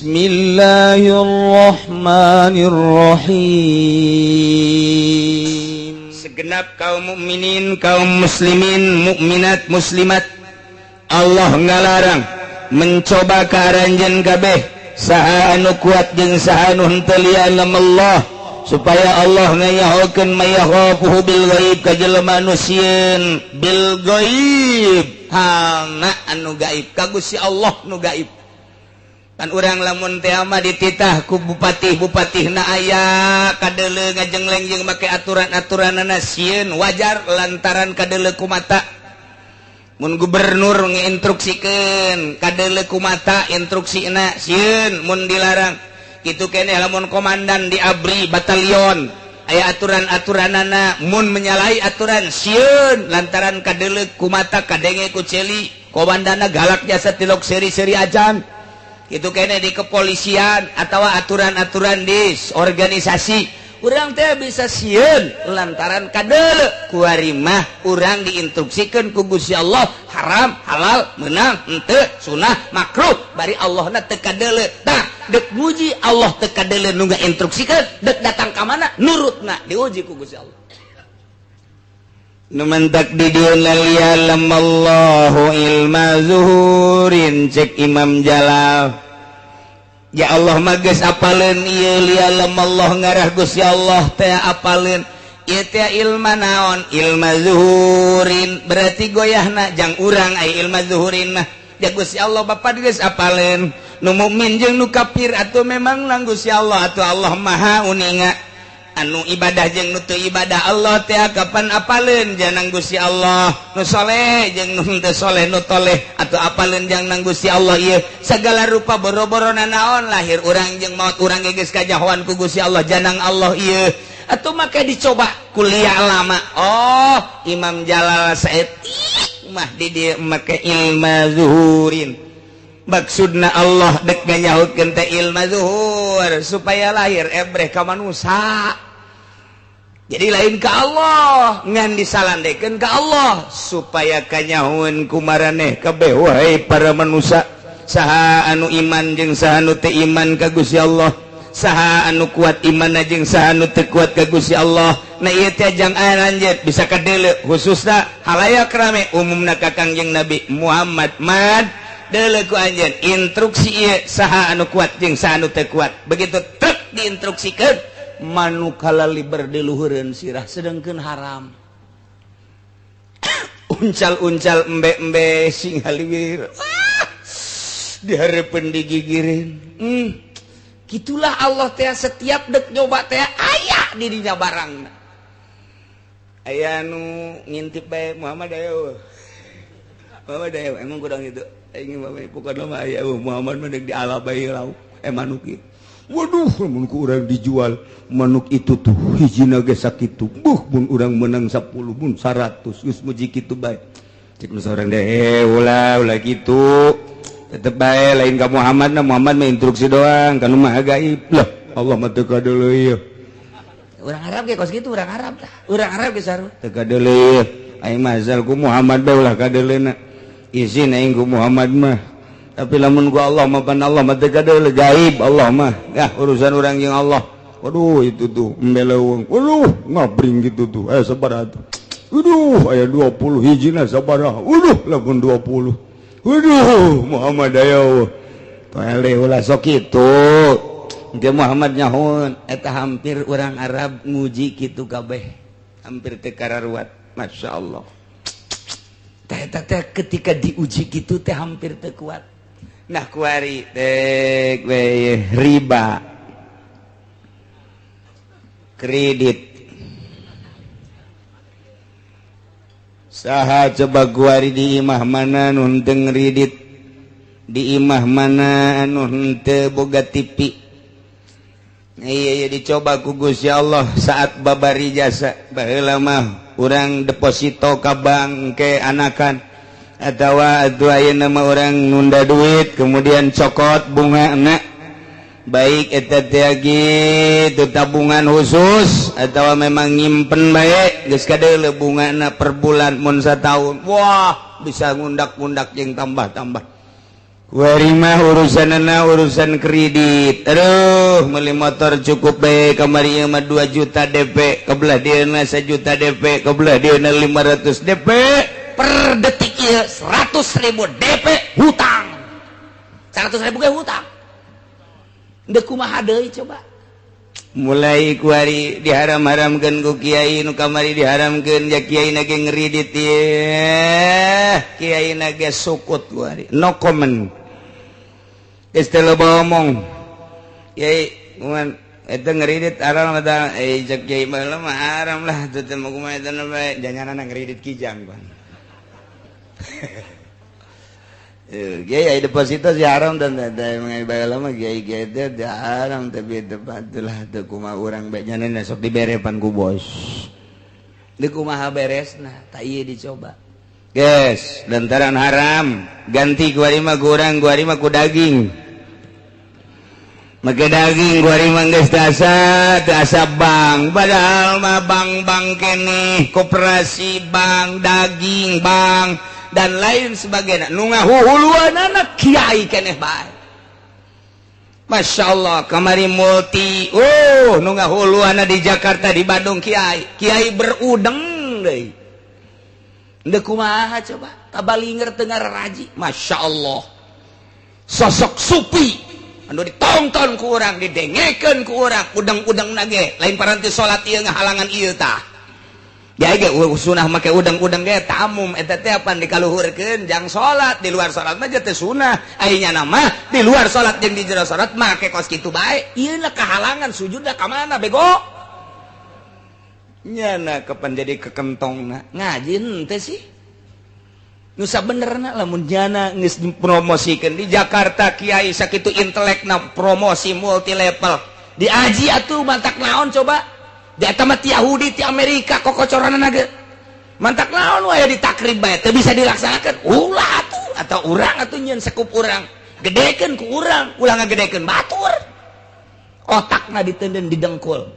Bismillahirrahmanirrahim. Segenap kaum mukminin, kaum muslimin, mukminat, muslimat, Allah ngalarang mencoba karanjen kabeh saha anu kuat jeung saha anu henteu lian Allah supaya Allah ngayahokeun mayakhafuhu bil ghaib ka jelema anu sieun bil ghaib hana anu gaib ka Gusti Allah nu gaib. Pan urang lamun teh mah dititah ku bupati-bupatihna aya kadeuleu ngajengleng jeung make aturan-aturanna sieun wajar lantaran kadeuleu ku mata. Mun gubernur nginstruksikeun kadeuleu ku mata instruksina sieun mun dilarang. Kitu keneh lamun komandan di abri batalion aya aturan-aturanana mun menyalahi aturan sieun lantaran kadeuleu ku mata kadenge ku celi komandanna galak jasa tilok seri-seri ajan. Itu kene di kepolisian atau aturan-aturan di organisasi urang teh bisa sieun lantaran kadeuleu ku ari mah urang diinstruksikeun ku Gusti Allah haram halal meunang henteu sunah makruh bari Allahna teu kadeuleu tah deuk muji Allah teu kadeuleu nu ngainstruksikeun deuk datang ka mana nurutna diuji ku Gusti Allah. Numantak di dieuna lialam Allahu ilma zuhurin cek Imam Jalal. Ya Allah mah geus apaleun ieu lialam Allah ngarah Gusti Allah teh apaleun ieu teh ilma naon ilma zuhurin berarti goyahna jang urang aya ilma zuhurin mah ya Gusti Allah Bapa geus apaleun nu mukmin jeung nu kafir atuh memang nang Gusti Allah atuh Allah Maha uninga anu ibadah jeung nu teu ibadah Allah teh kapan apaleun janang Gusti Allah nu saleh jeung nu teu saleh nu toleh atuh apaleun jang nang Gusti Allah ieu sagala rupa boro-borona naon lahir urang jeung maut urang geus kajahoan ku Gusti Allah janang Allah ieu atuh make dicoba kuliah lama oh Imam Jalal saeutik mah di dieu make ilmu zuhurin maksudna Allah dek nganyahokeun teh ilmu zuhur supaya lahir ebreh ka manusia. Jadi lain ka Allah ngan disalandekeun ka Allah supaya kanyahoeun ku maraneh kabeh wahai para manusia saha anu iman jeung saha anu teu iman ka Gusti Allah saha anu kuat imanna jeung saha anu teu kuat ka Gusti Allah. Na ieu teh jang anjeun bisa kadeuleu khususna halayak rame umumna ka Kangjeng Nabi Muhammad mad deuleu ku anjeun instruksi ieu saha anu kuat jeung saha anu teu kuat begitu truk diinstruksikeun manu kalali berdiluhureun sirah sedengkeun haram uncal-uncal embe-embe sing haliwir dihareupeun digigireun kitulah Allah teh setiap deuk nyoba teh aya di dinya barangna aya nu ngintip bae Muhammad ayo emang kurang itu aing mah pokona mah aya Muhammad mah deuk diala bae lau manuk ieu waduh mun ku urang dijual manuk itu tuh hijina ge sakitu mun urang menang 10 mun 100 geus muji kitu bae cek nu saurang deh ulah kitu tetep bae lain ka Muhammad mah instruksi doang kanu mah gaib lah Allah mah teu kadeuleu ieu urang Arab ge kos kitu urang Arab tah urang Arab ge saru teu kadeuleu aing mah asal ku Muhammad bae ulah kadeuleuna izin aing ku Muhammad mah tapi lamun ku Allah mah pan Allah mah teu kadeuleu gaib Allah mah ya urusan urang jeung Allah. Waduh itu tuh embeleuweung waduh ngabring gitu tuh aya sabaraha tuh waduh aya 20 hijina sabaraha waduh lamun 20 waduh Muhammad aya tole ulah sok kitu engke Muhammad nyahoon eta hampir urang Arab nguji kitu kabeh hampir teu kararuat masyaallah eta teh ketika diuji kitu teh hampir teu kuat. Nah kuari dek we riba kredit saha coba kuari di imah mana anu henteu ngredit di imah mana anu henteu boga TV iya dicoba ku Gusti Allah saat babari jasa baheula mah urang deposito ka bank ke anakan atawa atuh ayeuna mah urang nunda duit kemudian cokot bungana baik eta teh gitu tabungan khusus atawa memang nyimpen bae geus kadeuleu bungana per bulan mun sataun wah bisa ngundak-ngundak jeung tambah-tambah Warima urusan kredit. Aduh, beli motor cukup baik kamari mah 2 juta DP, kebelah dieuna 1 juta DP, kebelah dieuna 500 DP. Per detik ieu 100.000 DP hutang. 100.000 ge hutang. Deuk kumaha deui coba? Mulai kuari diharam-haramkeun ku kiai nu kamari diharamkeun ja kiai na ge ngridit ye. Kiai na ge sukut kuari. No comment. Istilah ngomong. Kiai kuman eta ngridit haram eta cek kiai mah haram lah teu teh mah kumaha eta bae janganana ngridit kijang pan. Kiai deposito si haram dan mengai lama kiai teh haram tapi tepat lah teu kumaha urang bae nyanana sok diberepan ku bos. Di kumaha beresna tah ieu dicoba. Guys, lantaran haram ganti kuari mah ku urang kuari mah ku daging. Make daging kuari mah geus asa bank padahal mah bank keneh koperasi bank daging bank dan lain sebagainya nu ngahuhuluanana kiai keneh bae. Masya Allah kamari multi nu ngahuluana di Jakarta di Bandung kiai berudeng deui. Deuk kumaha coba tabalinger teu ngaraji. Masya Allah sosok supi anu ditonton ku urang didengekeun ku urang udang-udang nage lain paranti salat ieu ngahalangan ieu tah. Ya ge sunah make udang-udang ge tamum eta teh pan dikaluhurkeun jang salat di luar salat mah teh sunah aya nama di luar salat jeung di jero salat make kos kitu bae ieu na kahalangan sujudna ka mana bego nyana kapan jadi kekentongna ngaji henteu sih nu sabenerna lamun nyana geus dipromosikeun di Jakarta kiai sakitu intelekna promosi multi level di aji atuh mantak naon coba di eta mah ti Yahudi ti Amerika kokocoranna ge mantak naon we di takrib bae teu bisa dilaksanakeun ulah atuh atau urang atuh nyeun sekup urang gedekeun ku urang ulah ngagedekeun batur otakna diteuneun di dengkul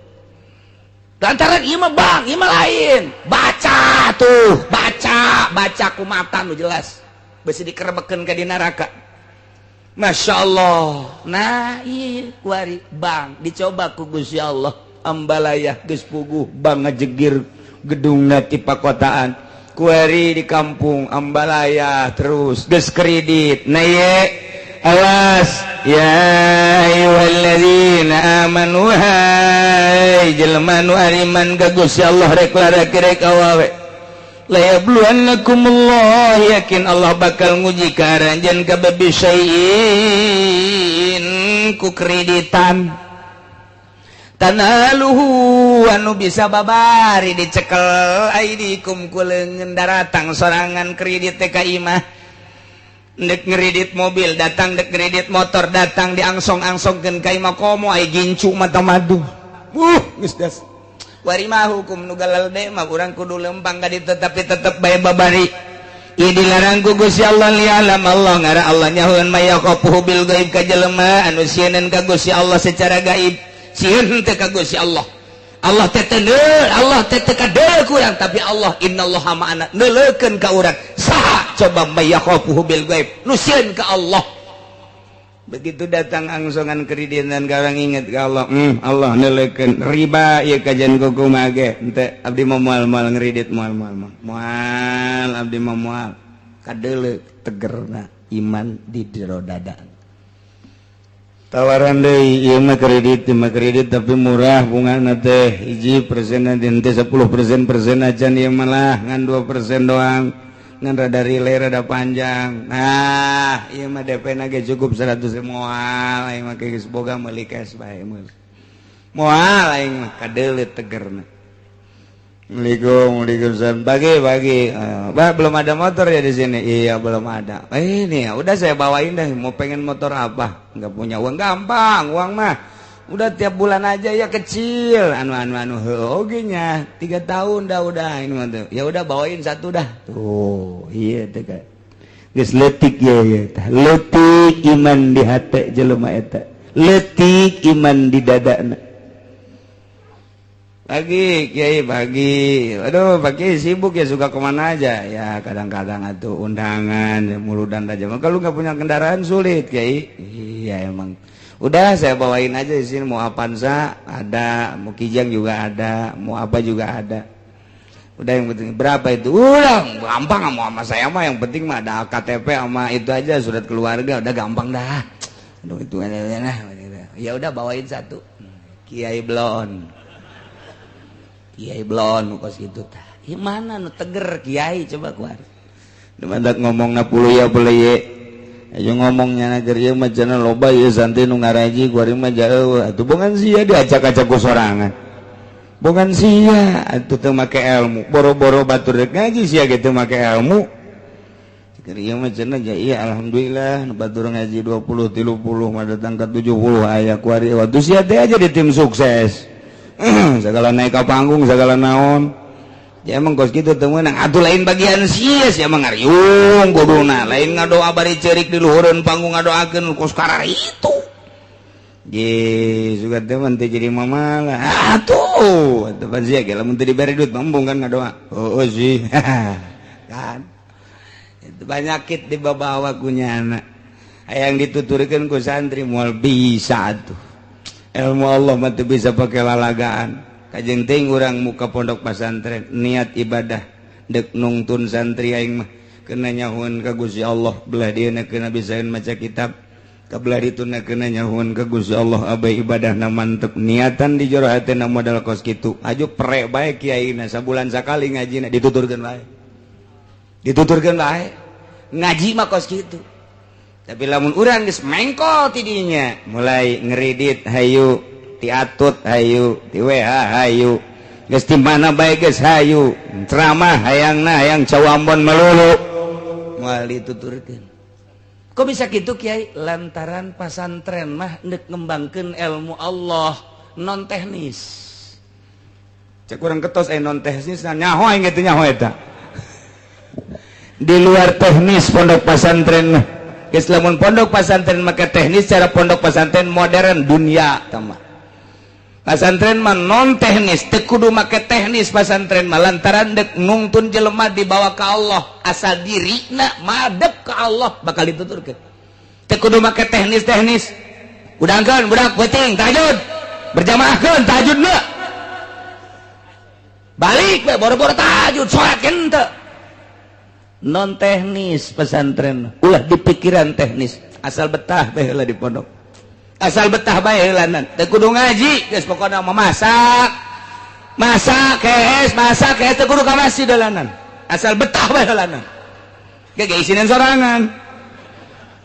lantaran ieu mah bang ieu mah lain baca tuh baca ku mata nu jelas beusi dikerebekeun ka di neraka. Masya Allah. Nah iya kuari bang dicoba ku Gusti Allah ambalayah geus puguh bang ngajegir gedungna ti pakotaan kuari di kampung ambalayah terus geus kredit nah ye awas ya ayyuhalladzina amanu hai jelema nu ariman ka Gusti Allah rek laraki rek awawe la yabluwannakumullah yakin Allah bakal nguji ka aranjeun kabeh syai'in ku kreditan tanaluhu anu bisa babari dicekel aidikum ku leungeun daratang sorangan kredit teh ka imah dek ngredit mobil datang dek ngredit motor datang diangsong-angsongkeun ka imah komo ai gincu mata madu geus das wari mah hukum nu galalde mah urang kudu lempang ka ditu tapi tetep bae babari ieu dilarang ku Gusti Allah lialam Allah ngara Allah nyahoeun mayaqafuhu bil gaib ka jelema anu sieun ka Gusti Allah secara gaib sieun teh ka Gusti Allah Allah teh Allah teh ka deul kurang tapi Allah innallaha ma'ana neuleukeun ka urang saha coba mayaqafuhu bil gaib nu sieun ka Allah begitu datang angsongan kreditan ka urang inget ka Allah Allah neuleukeun riba ieu kajian kuku mage henteu abdi mah moal ngredit moal abdi mah moal kadeuleu tegerna iman di jero dada tawaran deui ieu mah kredit tapi murah bungana teh 1% nanti 10% acan ieu malah ngan 2% doang ngan rada relay rada panjang nah ieu mah DP na ge cukup 100 moal aing mah geus boga meuli cash bae moal aing mah kadeuleu tegerna Assalamualaikum bagi Mbak belum ada motor ya di sini iya belum ada ini ya udah saya bawain deh mau pengen motor apa nggak punya uang gampang uang mah udah tiap bulan aja ya kecil anu oge nya 3 tahun dah udah ini mah tuh ya udah bawain satu dah tuh iya teh kan geus leutik ya tah leutik iman di hate jelema eta leutik iman di dadana Pagi, Kiai pagi. Aduh, pagi sibuk ya, suka kemana aja. Ya kadang-kadang atuh undangan, ya, muludan aja. Kalau nggak punya kendaraan sulit, Kiai. Iya emang. Udah saya bawain aja di sini. Mau Avanza ada, mau Kijang juga ada, mau apa juga ada. Udah yang penting berapa itu? Udah gampang sama saya mah. Yang penting mah ada KTP sama itu aja, surat keluarga. Udah gampang dah. Aduh itu aja. Ya udah bawain satu. Kiai Blon. Kiai Blon kos gitu tah. Mana nu teger Kiai coba keluar. Demandak ngomongna puluh ya boleh ye. Ayo ngomongnya nager ieu mah cenah loba ieu santri nu ngaraji kuari mah jauh. Atuh bongan sia diacak-acak ku sorangan. Bongan sia atuh teu make ilmu. Boro-boro batur rek ngaji sia ge teu make ilmu. Keur ieu mah cenah ja iya alhamdulillah nu batur ngaji 20 30 mah datang ka 70 aya kuari waktu sia teh aja di tim sukses. Segala naik ke panggung segala naon ya emang kos gitu temenang atuh lain bagian sia emang ngariung kuduna lain ngadoa bari cerik di luhureun panggung ngadoakeun kos karar itu ye suka teman teh jadi mamalah atuh teman sia ge lamun teu dibere duit mambung kan ngadoa oh sih kan itu banyakit di babawa kunyana hayang dituturkeun ku santri moal bisa atuh ilmu Allah mah teu bisa pakai lalagaan. Kajeng teuing urang muka pondok pesantren niat ibadah dek nungtun santri aing mah keuna nyahoeun ka Gusti Allah belah dieuna keuna bisaeun maca kitab kabelah dituna keuna nyahoeun ka Gusti Allah abah ibadahna mantep niatan di jero hatena modal kos kitu aju pre bae kiaina sabulan sakali ngajina dituturkeun bae ngaji mah kos kitu. Tapi lamun urang geus mengkol tidinya mulai ngeridit hayu tiatut hayu ti WH hayu geus ti mana bae geus hayu ceramah hayangna hayang cawambon melulu moal dituturkeun. Kok bisa kitu Kiai? Lantaran pasantren mah neuk ngembangkeun ilmu Allah non teknis. Cek urang ketos non teknis nyaho aing teh nyaho eta. Di luar teknis pondok pasantren mah Islamun pondok pesantren maka teknis cara pondok pesantren modern dunia tama. Pesantren mah non teknis teu kudu make teknis pesantren mah lantaran dek nungtun jelema dibawa ka Allah asal dirina madep ka Allah bakal dituturkeun. Teu kudu make teknis-teknis. Udangkeun budak peuting tahajud. Berjamaahkeun tahajudna. Balik we boro-boro tahajud salat henteu. Non teknis pesantren ulah di pikiran teknis asal betah bae heula di pondok asal betah bae heulanan teu kudu ngaji geus pokona mah masak kees teu kudu ka masjid heulanan asal betah bae heulanan ge isinan sorangan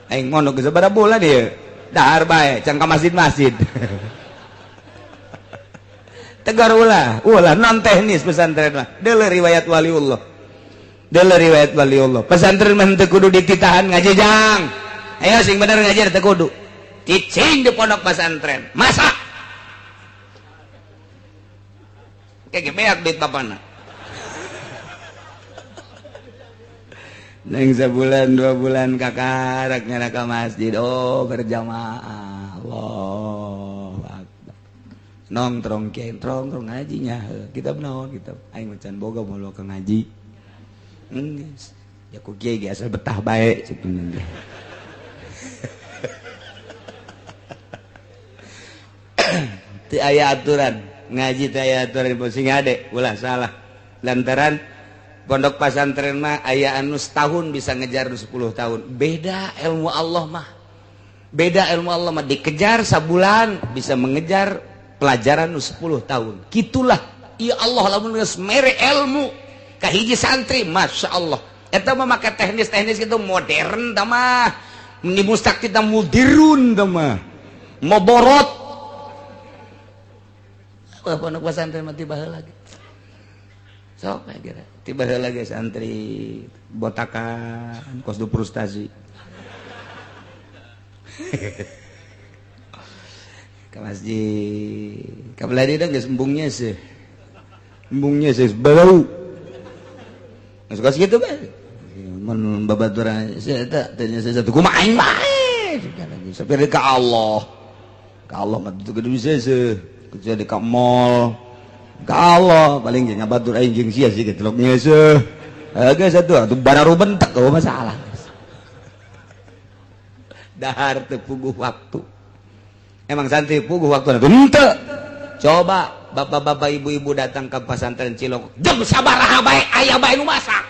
aing mondok geus sabaraha bulan ieu dahar bae can ka masjid tegar ulah non teknis pesantren mah deuleu riwayat waliullah dalam riwayat waliullah pesantren mah teu kudu dititahan ngaji jang ayo sing bener ngajar teu kudu cicing di pondok pesantren masak kayak beak duit bapana neng sebulan 2 bulan kakarak nyana ka masjid oh berjamaah Allah akbar nongkrong kieu nongkrong ngaji nya kitab naon kitab aing macan boga mulu ka ngaji ya ku kiai ge asal betah bae sebenarnya. Teu aya aturan ngaji teh aya aturan sing ade ulah salah lantaran pondok pesantren mah aya anu setahun bisa ngejar 10 tahun beda ilmu Allah mah dikejar sabulan bisa mengejar pelajaran 10 tahun gitulah ya Allah lamun geus mere ilmu kahiji santri masya Allah eta mah make teknis-teknis gitu modern tah mah ni mustak kita mudirun tah mah moborot wah pondok pesantren mah tiba heula lagi sok kira tiba heula lagi santri botakan kos du frustasi ka masjid kabelah dia geus embungnya sih bau suka segitu kan mun babaturan saya tanya saya satu kumaha aing bae sapir ka Allah mah teu kudu bisa kecuali ka mall ka Allah paling jeung ngabatur aing jeung sia sih telok ngeuseuh geus atuh bararu bentek eueuh masalah dahar teu puguh waktu emang santri puguh waktu henteu coba bapak-bapak ibu-ibu datang ke pesantren Cilok jam sabaraha bae aya bae nu masak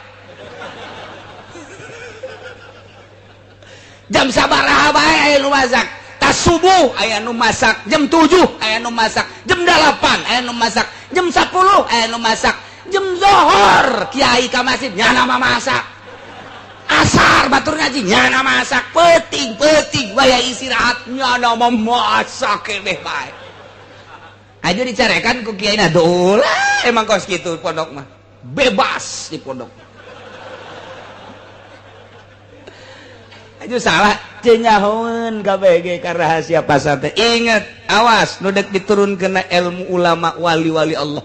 jam sabaraha bae aya nu masak tas subuh aya nu masak jam 7 aya nu masak jam 8 aya nu masak jam 10 aya nu masak jam zuhur kiai ka masjid nyana masak asar batur ngaji nyana masak penting waya istirahat nyana memasak keneh bae aja dicarekan ku kiai na dolah emang kos kitu pondok mah bebas di pondok aja salah cenyahoeun kabeh ka rahasia pasar teh inget awas nu dek diturunkeun ilmu ulama wali-wali Allah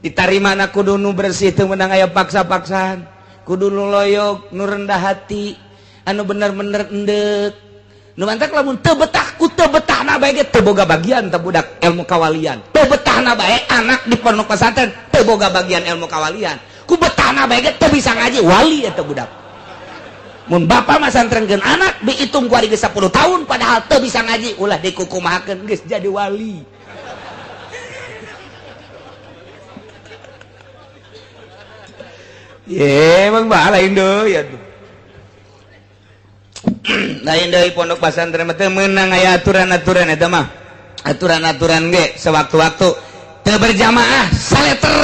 ditarimana kudu nu bersih teu meunang aya paksa-paksaan kudu nu loyog nu rendah hati anu bener-bener endek nu mantak lamun teu betah ku teu betahna bae ge teu boga bagian teu budak ilmu kawalian teu betahna bae anak di pondok pesantren teu boga bagian ilmu kawalian ku betahna bae ge teu bisa ngaji wali eta budak mun bapak mah santrenkeun anak dihitung ku ari geus 10 tahun padahal teu bisa ngaji ulah dikukumahakeun geus jadi wali ye emang bae lain deui atuh lain deui pondok pesantren teh meunang aya aturan-aturan eta mah aturan-aturan ge sewaktu-waktu teu berjamaah saleter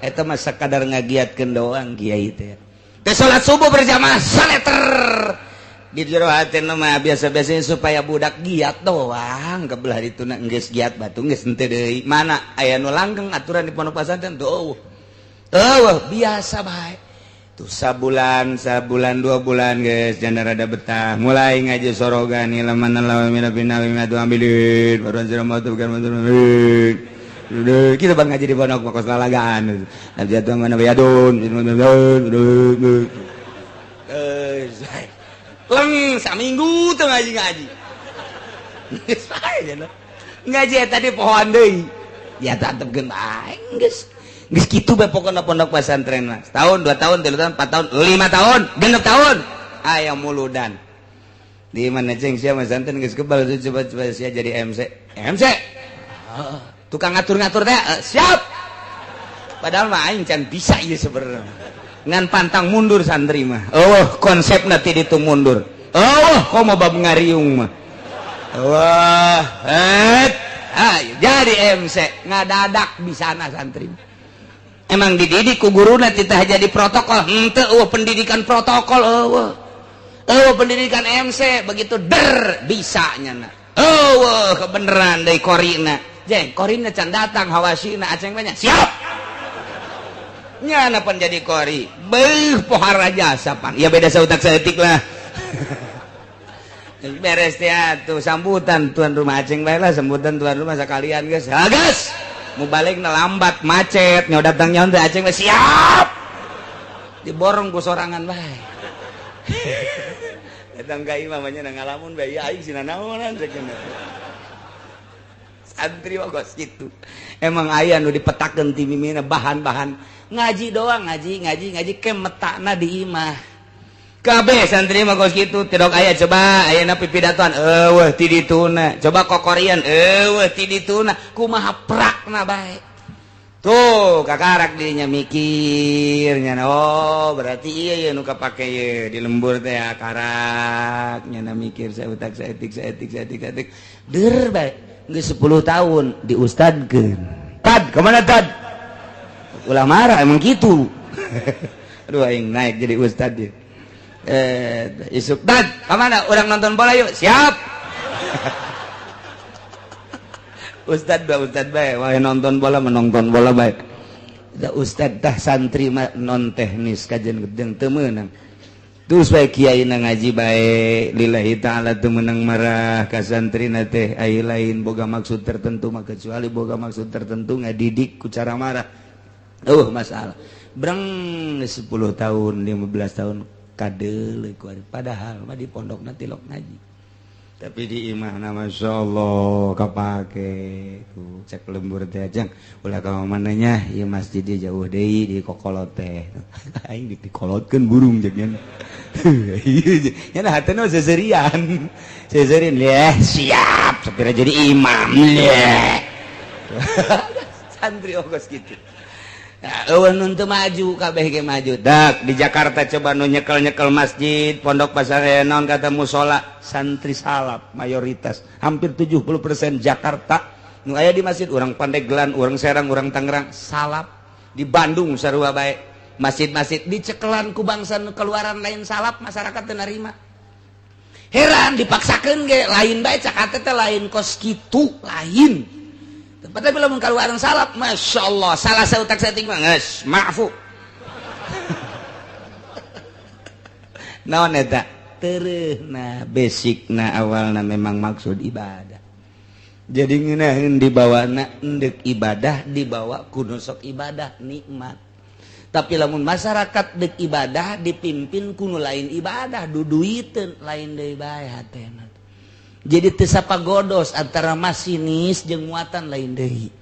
eta mah sakadar ngagiatkeun doang kiai teh teu salat subuh berjamaah saleter di jero hatena mah biasa-biasanya supaya budak giat doang kebelah dituna geus giat batu geus henteu deui mana aya nu langgeng aturan di pondok pesantren tuh biasa bae tuh sabulan 2 bulan guys jangan rada betah mulai ngaji sorogan ilaman lawan mina bina matu ambilin baru anjir matu bukan matu kita bang ngaji di pondok makos lalagaan nanti atuh mana bayadun leng saminggu tuh ngaji ngaji tadi pohon deui ya tantepkeun bae geus geus kitu bae pokona pondok pesantren mah setahun 2 tahun 3 tahun 4 tahun 5 tahun 6 tahun aya muludan di mana ceng sia pesantren geus kebal coba sia jadi MC tukang ngatur-ngatur teh siap padahal mah aing can bisa ieu sebenarnya ngan pantang mundur santri mah konsepna ti ditu mundur komo bab ngariung mah jadi MC ngadadak bisana santri emang dididik ku guruna titah jadi protokol henteu pendidikan protokol pendidikan MC begitu bisa nyana kebeneran deui korina jeng korina can datang hawasina aceng banyak siap nyana pan jadi kori pohara jasa pan ya beda sautak saeutik lah beres teh atuh sambutan tuan rumah aceng bae lah sambutan tuan rumah sakalian geus gas mau balik lambat macet nyaw datang nyaw teh aceng siap diborong ku sorangan bae datang ka imam nya ngalamun bae aing sina naonan cenah santri bagos kitu emang aya nu dipetakeun ti mimina bahan-bahan ngaji doang ngaji ke metakna di imah kabeh santri mah kos kitu tidok aya coba ayeuna pipidatoan ti dituna coba kokorian ti dituna kumaha prakna bae tuh kakarak dirinya mikirnya berarti iya nu kapake ye di lembur teh karak nyana mikir saeutak saeutik der bae geus 10 tahun diustadkeun tad kemana tad ulah marah emang gitu aduh aing naik jadi ustad dia isuk tad kemana orang nonton bola yuk siap ustad bae wah nonton bola menonton bola baik da ustad tah santri mah non teknis kajian gedeng teu meunang terus bae kiai na ngaji bae lillahi taala teu meunang marah ka santrina teh ai lain boga maksud tertentu mah kecuali boga maksud tertentu ngadidik ku cara marah masalah breng 10 tahun 15 tahun kadeuleuh ku padahal mah di pondokna tilok ngaji tapi di imahna Masya Allah kapake ku cek lembur teh ajang ulah ka mananya ieu masjid di jauh deui di kokolot teh aing dikolotkeun burung jeung nya nah hatena seserian siap sapira jadi imam santri ogos gitu. Nah, eueun teu maju kabeh ge maju. Dak di Jakarta coba nu nyekel-nyekel masjid, pondok pesantren naon kata mushola, santri salap mayoritas. Hampir 70% Jakarta nu aya di masjid urang Pandeglang, urang Serang, urang Tangerang salap. Di Bandung sarua bae masjid-masjid dicekelan ku bangsa nu keluaran lain salap masyarakat teu narima. Heran dipaksakeun ge lain bae cak teh lain kos kitu lain. Padahal belum keluaran salap, Masya Allah, salah sautak setting mah geus maafu. Naon eta? Teureuna basicna awalna memang maksud ibadah. Jadi ngeunaheun dibawana endek ibadah dibawa kudu sok ibadah nikmat. Tapi lamun masyarakat dek ibadah dipimpin kudu lain ibadah, duduiteun lain deui bae hatena. Jadi tesapa godos antara masinis jeung muatan lain deui.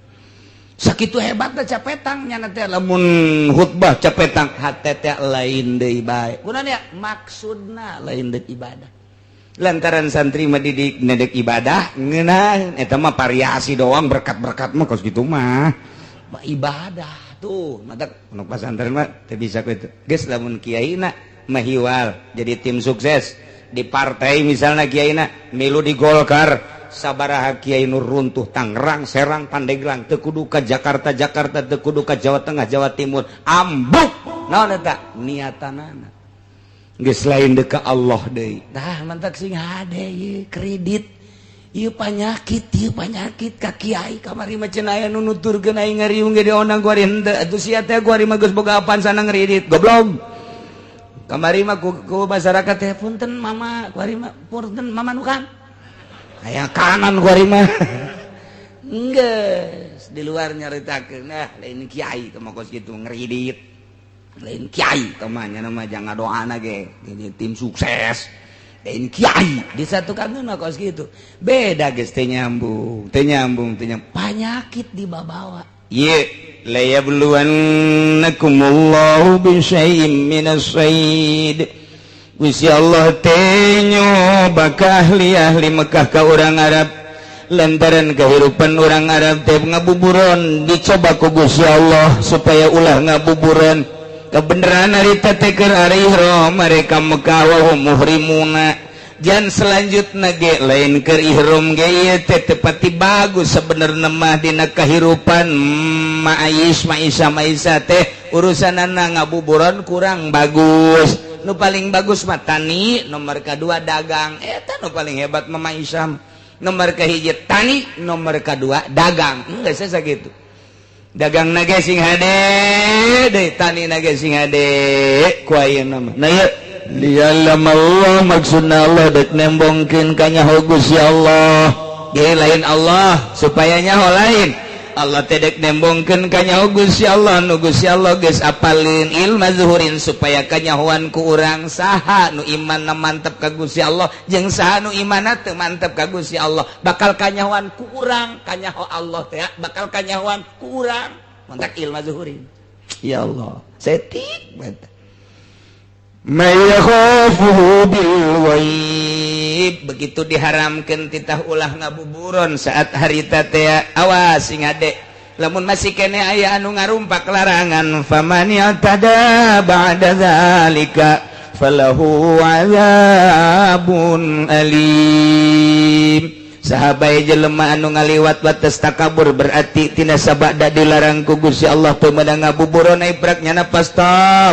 Sakitu hebatna capetang nya teh lamun khutbah capetang hate teh lain deui bae. Kunaon maksudna lain deuk ibadah. Lantaran santri mah didik nedek ibadah ngeunah eta mah variasi doang berkat-berkat mah kos kitu mah. Ibadah tuh matak pondok pesantren mah teu bisa kitu. Geus lamun kiaina mahiwal jadi tim sukses. Di partai misalnya kiaina milu di Golkar sabaraha kiai nu runtuh Tangerang, Serang, Pandeglang teu kudu ka Jakarta teu kudu ka Jawa Tengah, Jawa Timur ambuk naon eta niatanana geus lain deuk ka Allah deui tah mantak sing hade ieu kredit ieu panyakit ka kiai kamari mah cenah aya nu nuturkeun aing ngariung ge onang guari henteu atuh sia teh guari mah geus boga apaan sana ngredit goblok. Kamari mah ku masyarakat teh punten mama kuari mah punten mama nu kan aya kanan kuari mah geus di luar nyaritakeun nah lain kiai teh mah kos kitu ngridit lain kiai teh mah nya mah jangan doana ge ini tim sukses lain kiai disatukeun mah kos kitu beda geus teh nyambung penyakit dibawa ieu la yabluwannakumullahu bisyai'im minas sayd Gusti Allah teh nyoba ka ahli Mekah ka urang Arab lantaran kehidupan urang Arab teh ngabuburon dicoba ku Gusti Allah supaya ulah ngabuburon kebenaran harita teh keur ari ihram mereka Mekah wa hum muhrimuna. Jan selanjutnya ge lain keur ihram ge ieu teh tepati bagus sebenarnya mah dina kahirupan Maisha teh urusanana ngabuburon kurang bagus. Nu paling bagus mah tani, nomor kedua dagang. Eta nu paling hebat mah Maisha. Nomor kahiji tani, nomor kedua dagang. Geus sakitu. Dagang na ge sing hade, deui tani na ge sing hade. Ku ayeuna mah. Nah ieu liya'lam Allah maksudna Allah dek nembongkeun ka nyaho Gusti Allah ge lain Allah supaya nyaho lain Allah teh dek nembongkeun ka nyaho Gusti Allah nu Gusti Allah geus apalin ilmu zuhurin supaya kanyahoan ku urang saha nu imanna mantep ka Gusti Allah jeung saha nu imanna teu mantep ka Gusti Allah bakal kanyahoan ku urang kanyaho Allah teh bakal kanyahoan ku urang mantap ilmu zuhurin ya Allah setik mantap mayakhafuhu bilghaib begitu diharamkeun titah ulah ngabuburon saat harita teh awas sing ade lamun masih kene aya anu ngarumpak larangan faman yatada ba'da zalika falahu adzabun alim sahabai jelema anu ngaliwat wates takabur berarti tina sabada dilarang ku Gusti Allah teu meunang ngabuburon ai praknya pasta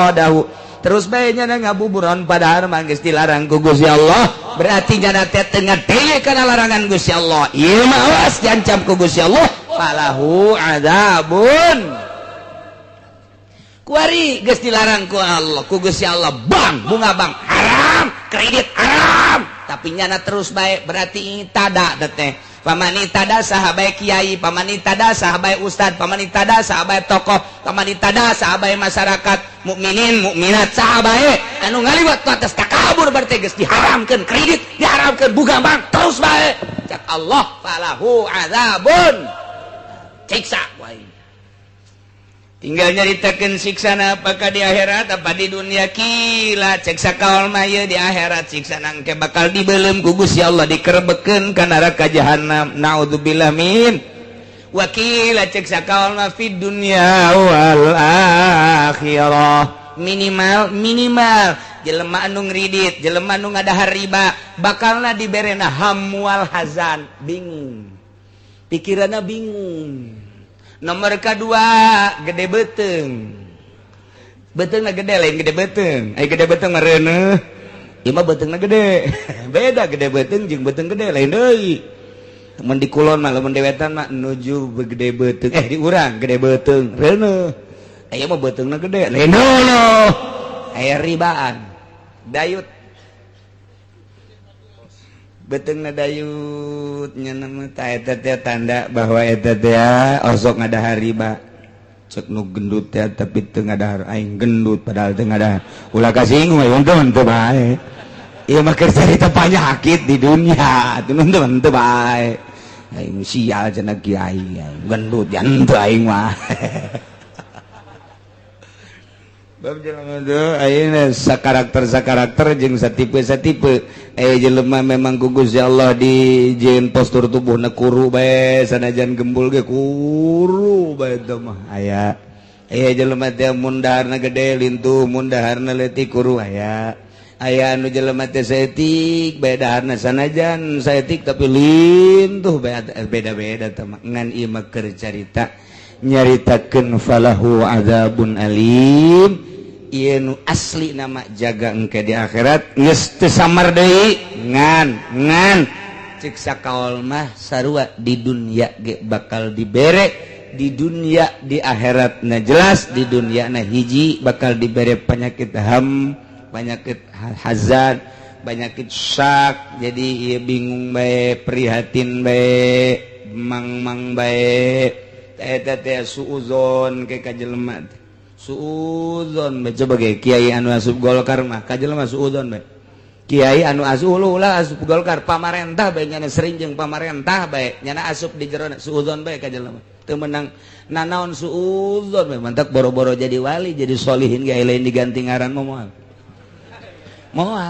dahu terus bae nya ngabuburon padahal mah geus dilarang ku Gusti Allah berarti nya teh teu ngadenge kana larangan Gusti Allah ieu mah awas diancam ku Gusti Allah falahu adzabun kuari geus dilarang ku Allah, ku Gusti Allah. Bang, bunga bang haram, kredit haram. Tapi nyana terus baik, berarti tada teh. Pamani tada sahabat kiai, pamani tada sahabat ustad, pamani tada sahabat tokoh, pamani tada sahabat masyarakat, mukminin mukminat sahabat anu ngaliwat atas takabur berarti geus diharamkeun kredit, diharamkeun bunga bang, terus baik. Cak Allah falahu azabun. Siksa wae. Tinggal nyaritakeun siksana apakah di akhirat apa di dunia kila cek sakaol mah di akhirat siksana engke bakal dibeuleum ku Gusti Allah dikerebekeun ka neraka jahanam naudzubillah min wakila cek sakaol mah fid dunya wal akhirah minimal jelema anu ngridit jelema anu ngadahar riba bakalna diberena hamwal hazan bingung pikiranna bingung. Nomor kedua gede beteng na gede lain gede beteng gede beteng mereuneuh ieu mah betengna gede beda gede beteng jeung beteng gede lain deui mun di kulon mah lamun dewetan mah nuju gede beteng di urang gede beteng reuneuh aya mah betengna gede lain deui aya ribaan dayut betengna dayut nyana mah eta teh tanda bahwa eta teh osok ngadahar riba cek nu gendut teh tapi teu ngadahar aing gendut padahal teu ngadahar ulah kasinggung aya untung teu bae ieu mah keur carita panyakit di dunia teu nonton teu bae aing sial cenah kiai gendut yan teu aing mah bab jelema teh ayeuna sakarakter jeung satipe jelema memang ku Gusti Allah dijieun postur tubuhna kuru bae sanajan gembul ge kuru bae teh mah aya jelema teh mun daharna gede lintuh mun daharna leutik kuru aya anu jelema teh saeutik bae daharna sanajan saeutik tapi lintuh bae beda-beda teh mah ngan ieu mah keur carita nyaritakeun falahu azabun alim ieu nu asli nama jaga engke di akhirat geus teu samar deui ngan cek sakaol mah sarua di dunia ge bakal dibere di dunia di akhirat na jelas di dunia na hiji bakal dibere penyakit penyakit hazan penyakit syak jadi ieu bingung bae prihatin bae mang bae eta teh suuzon ke ka jelema suuzon bae coba ge kiai anu asup Golkar mah ka jelema suuzon bae kiai anu asup ulah asup Golkar pamarentah bae nyana sering jeung pamarentah bae nyana asup di jero suuzon bae ka jelema teu meunang nanaon suuzon bae mantak boro-boro jadi wali jadi solihin ge lain diganti ngaran moal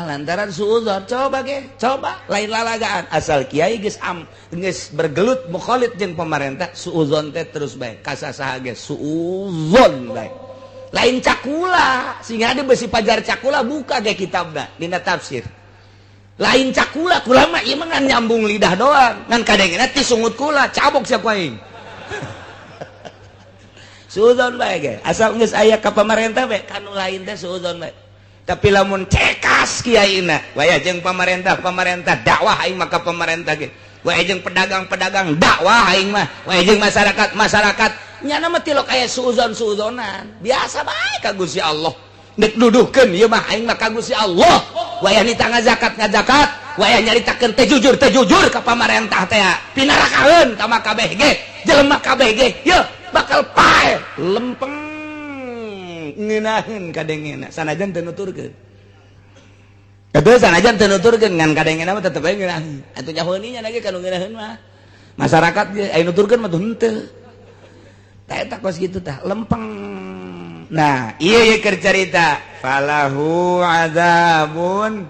lantaran suuzon coba lain lalagaan asal kiai geus bergelut mukhalid jeung pemerintah suuzon teh terus bae kasasaha ge suuzon bae lain cakula sehingga ada besi pajar cakula buka ge kitabna dina tafsir lain cakula kula mah ieu mah ngan nyambung lidah doang ngan kadengna ti sungut kula cabok sia ku aing suuzon bae ge asal geus aya ka pemerintah bae kanu lain teh suuzon bae tapi lamun cekas kiaina waya jeung pemerintah dakwah aing maka pemerintah ge waya jeung pedagang dakwah aing mah waya jeung masyarakat nyana mah tilok aya suuzon-suuzonan biasa bae ka Gusti Allah nek duduhkeun ieu mah aing mah ka Gusti Allah waya nita ngazakat waya nyaritakeun teh jujur ka pemerintah teh pinarakaeun ka mah kabeh ge jelema kabeh ge yeuh bakal pae lempeng ngeunaheun kadengena sanajan teu nuturkeun atuh sanajan teu nuturkeun ngan kadengena mah tetep bae ngeunaheun atuh nyahoeunnya lagi kanu ngeunaheun mah masyarakat ge aya nuturkeun mah tuh henteu tah eta kos kitu tah lempeng nah ieu keur carita falahu adzabun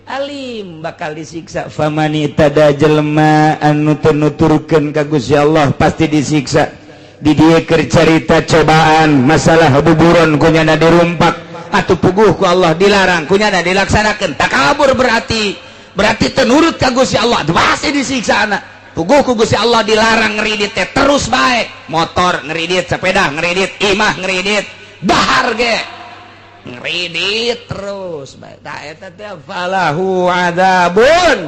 alim bakal disiksa famani tada jelema anu teu nuturkeun ka Gusti Allah pasti disiksa di dia cerita cobaan masalah buburon kunyana dirumpak atau puguh ku Allah dilarang kunyana dilaksanakan takabur berarti tenurut ka Gusti Allah pasti disiksa anak puguh ku Gusti Allah dilarang ngeridit teh terus baik motor ngeridit sepeda ngeridit imah ngeridit dahar ge ngeridit terus baik ta eta teh falahu adzabun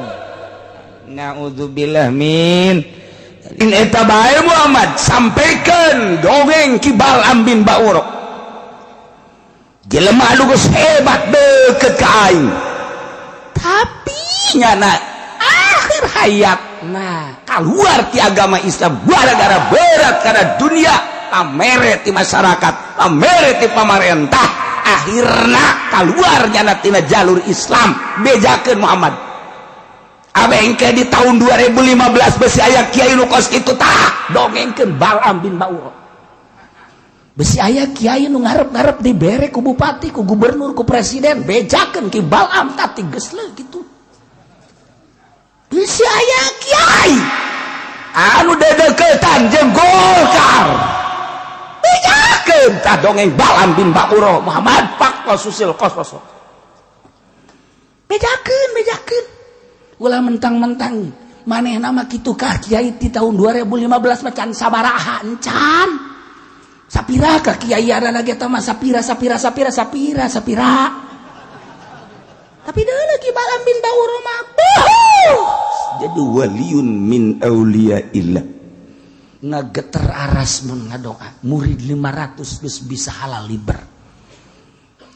naudzubillah min in eta bae Muhammad sampaikan dongeng kibal ambin baurok jelema anu geus hebat deukeut ka aing tapi nyana akhir hayatna keluar ti agama Islam gara-gara berat karena dunia pamere ti masyarakat pamere ti pamarentah akhirna keluar nyana tina jalur Islam bejakeun Muhammad abengke di tahun 2015 besi aya kiai nu kos kitu tah dongengkeun Balam bin Ba'ur besi aya kiai nu ngarep-ngarep dibere ku bupati ku gubernur ku presiden bejakeun ki Balam tah tigeus leuh kitu besi aya kiai anu dedeketan jeung Golkar bejakeun tah dongeng Balam bin Ba'ur Muhammad Pak Susil kos-kos bejakeun ulah mentang-mentang manehna mah kitu kah kiai di tahun 2015 macan sabaraha encan sapira ka kiai arana ge teh mah sapira tapi deuleu ki Balam bin Ba'ur mah jadi waliun min auliyaillah ngageter aras mun ngadoa murid 500 geus bisa halal liber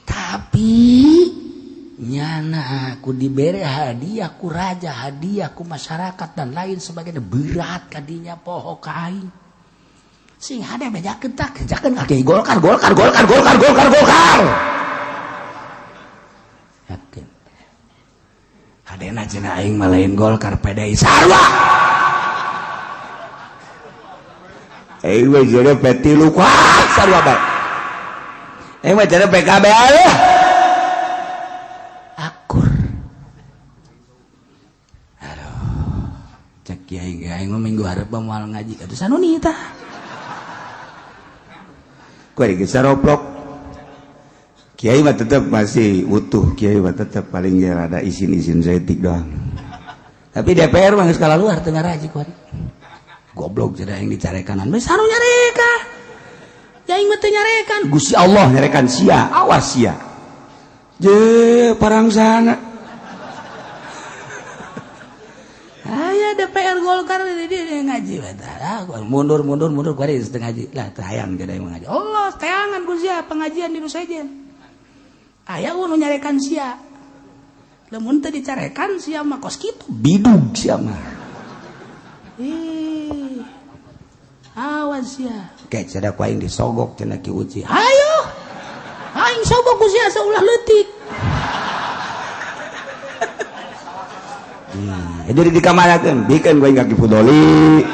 tapi nyana aku diberi hadiah ku raja hadiah ku masyarakat dan lain sebagainya berat kadinya poho ka aing sing hade bejakeun tah kerjakeun kaki Golkar yakin hadena cenah aing mah lain Golkar PDI sarua aing we jadi peti lu kuat sarua bae aing mah jadi PKB aya kiai mah minggu hareup moal ngaji atuh sanuni tah ku ari geus saroplok kiai mah tetep masih utuh kiai mah tetep paling ge rada isin-isin saeutik doang tapi DPR mah geus kalaluar teu ngaraji ku ari goblok jadi aing dicarekanan we sanu nyareka ya aing mah teu nyarekan Gusti Allah nyarekan sia awas sia je parang sana aya DPR Golkar dia ngaji mundur kuari setengah ngaji lah tayang gede ngaji Allah tayangan ku sia pengajian di Nusajen aya nu nyarekan sia lamun teu dicarekan sia mah kos kitu bidug sia mah awas sia ke sada ku aing disogok cenah ki uci ayo aing sogok ku sia saulah leutik jadi dikamanakeun bikin gue kaki Fudoli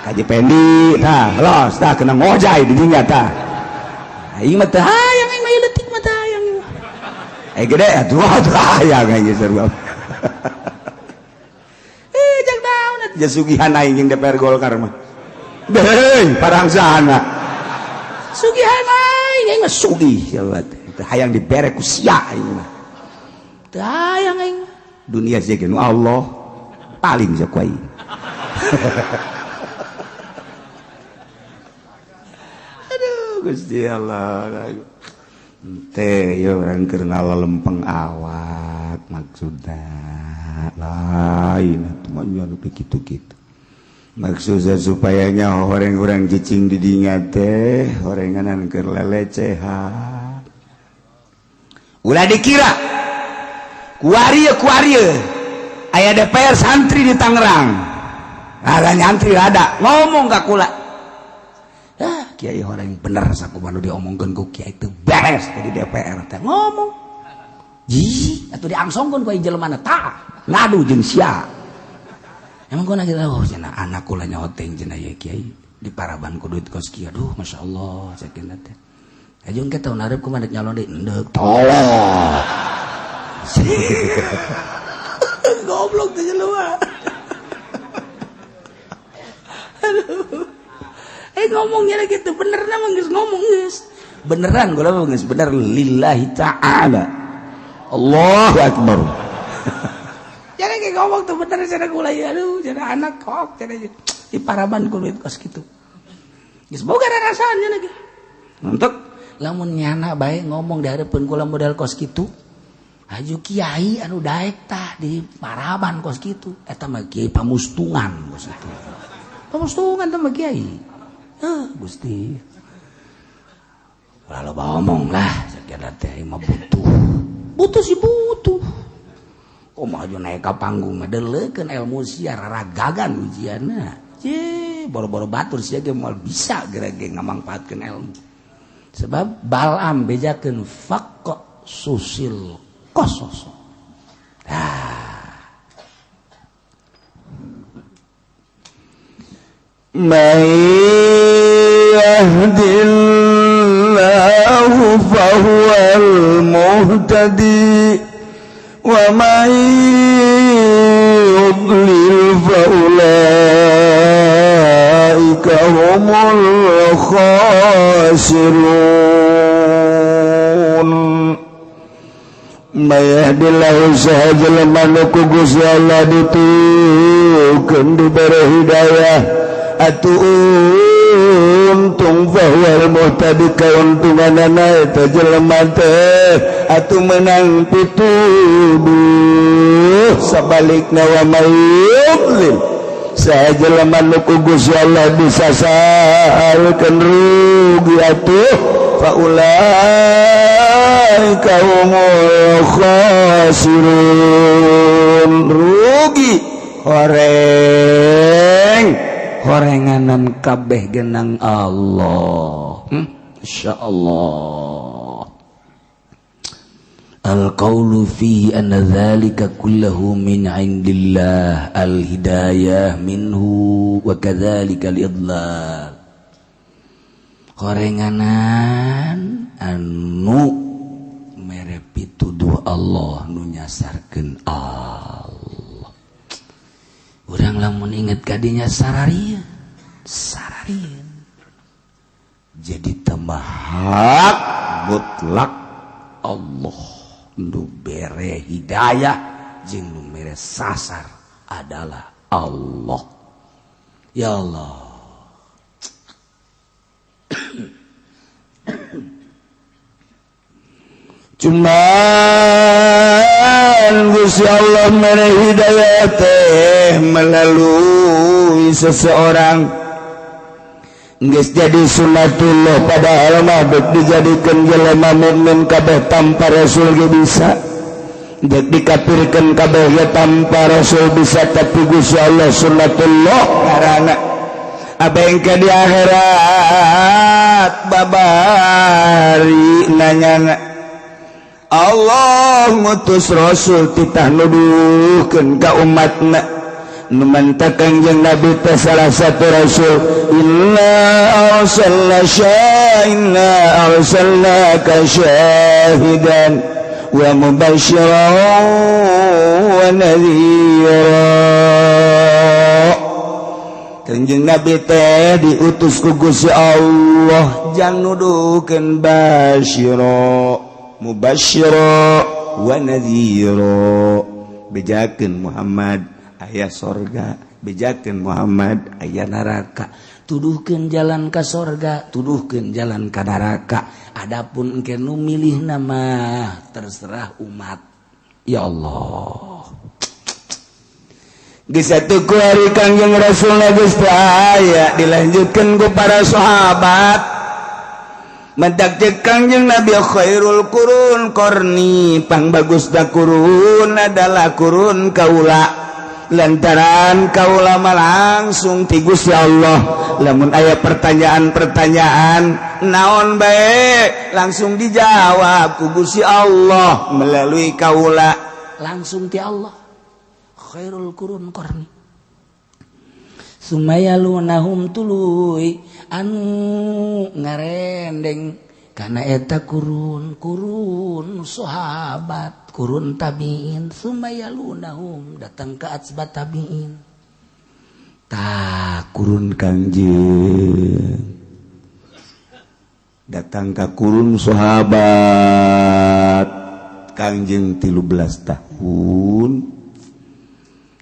kaji Pendi tah los tah kena ngojai di dinya tah aing mah teh hayang aing mah leutik mah tah hayang gede atuh hayang aing sarua jeung daun atuh sugihan aing jeung DPR Golkar mah deui parang sana sugihan aing mah sugih teh hayang dibere ku sia aing mah teu hayang aing dunia jeung Allah paling jakwai aduh Gusti Allah teh yo urang keur ngalalempeng awak maksudna lain atuh mah nya kitu-kitu maksudna supayanya horeng-horeng cicing di dinya teh horenganan keur lelecehan ulah dikira kuarieu aya DPR santri di Tangerang ada nyantri ada ngomong gak kula kiai orang bener sakumaha nu diomongkeun ku kiai teu beres di DPR teh ngomong jih atuh diangsongkeun ku jelema tah ngadu jeung sia emang gua nagih cenah anak kula nyoteng cenah ye kiai di Paraban ku duit kos kieu aduh masyaallah sakeuna teh ajung ke tahun hareup ku mandek nyalon deui endeuh tolong goblok teh jelema aduh ngomongnya gitu bener nama geus ngomong geus beneran gua mah geus bener lillahi ta'ala Allahu akbar jadi kayak ngomong tuh bener cenah kula ya aduh cenah anak kok cenah di Paraban ku duit kos kitu geus boga rasana lagi untuk lamun nyana bae ngomong di hareupeun kula modal kos kitu aju kiai anu daek tah di Paraban kos kitu eta mah kiai pamustungan bos itu pamustungan teh mah kiai Gusti kalau ngomong lah butuh sih butuh. Maju naik ke panggung medelekeun ilmu sia raragagan ujianna. Boro-boro batur sia ge moal bisa gerege ngamangpaatkeun ilmu. Sebab Balam bejakeun faqqa susil qasas. May yahdillahu fahuwal muhtadi wa may yudlil fa ulaika humul khasirun. May yahdillahu sahaja ku Gusti Allah ditukeun dibere hidayah untung fahuwal muhtadi kauntunganana eta jelema teh atuh menang pituduh sabalikna wa mayyudlil saha jelema nu ku Gusti Allah disasarkeun rugi atuh faulaika humul khasirun rugi horenganan kabeh genang Allah. Insyaallah. Al-qaulu fihi anna dzalika kulluhu min 'indillah al-hidayah minhu wa kadzalika al-idlal. Horenganan anu mere pituduh Allah nu nyasarkeun Allah. Urang lamun inget kadinya sararieun jadi tamahak mutlak Allah nu bere hidayah jeung nu mere sasar adalah Allah. Ya Allah. Cuman Gusti Allah mere hidayah teh melalui seseorang geus jadi sunatullah padahal mah dek dijadikeun jelema mukmin kabeh tanpa rasul ge bisa dek dikafirkeun kabeh ge tanpa rasul bisa tapi Gusti Allah sunatullah karana abengke di akhirat babari nanyana Allah ngutus rasul titah nuduhkeun ka umatna nu manta Kangjeng Nabi teh salah satu rasul inna arsalnaka syahidan wa mubasysyiran wa nadhira. Kangjeng Nabi teh diutus ku Gusti Allah jang nuduhkeun basyira mubasysyira wa nadhira bejakeun Muhammad aya sorga bejakeun Muhammad aya neraka tuduhkeun jalan ka sorga tuduhkeun jalan ka neraka adapun engke nu milih nama terserah umat. Ya Allah geus atuh hari Kangjeng Rasulna geus aya dilanjutkeun ku para sahabat. Mentak cek Kangjeng Nabi khairul qurun qarni pangbagusna qurun adalah qurun kaula lantaran kaula mah langsung ti Gusti Allah lamun aya pertanyaan-pertanyaan naon bae langsung dijawab ku Gusti Allah melalui kaula langsung ti Allah. Khairul qurun qarni sumayalunahum tuluy anu ngarendeng kana eta kurun sahabat kurun tabiin sumayalunahum datang ke atsbat tabiin ta kurun Kangjeng datang ke kurun sahabat Kangjeng 13 tahun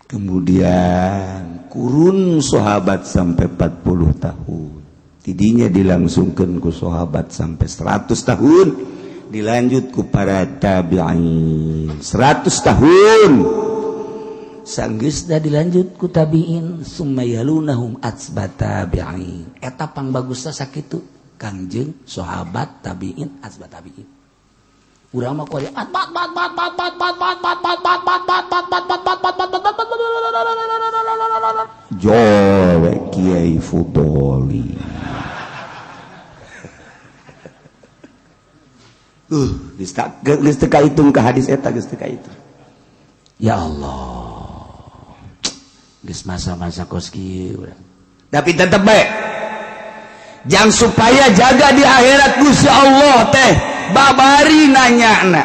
kemudian kurun sahabat sampai 40 tahun tidinya dilangsungkan ku sahabat sampai 100 tahun dilanjut ku para tabi'in 100 tahun sanggeusna dilanjut ku tabi'in sumayalunahum atsbat tabi'in eta pangbagusna sakitu Kangjeng sahabat tabi'in atsbat tabi'in urang mah ku bat jowe Kiai Fudoli geus teu kahitung ka hadis eta geus teu kahitung. Ya Allah, geus masa-masa kos kieu urang. Tapi tetep bae jangan supaya jaga di akhirat Gusti Allah teh babari nanyana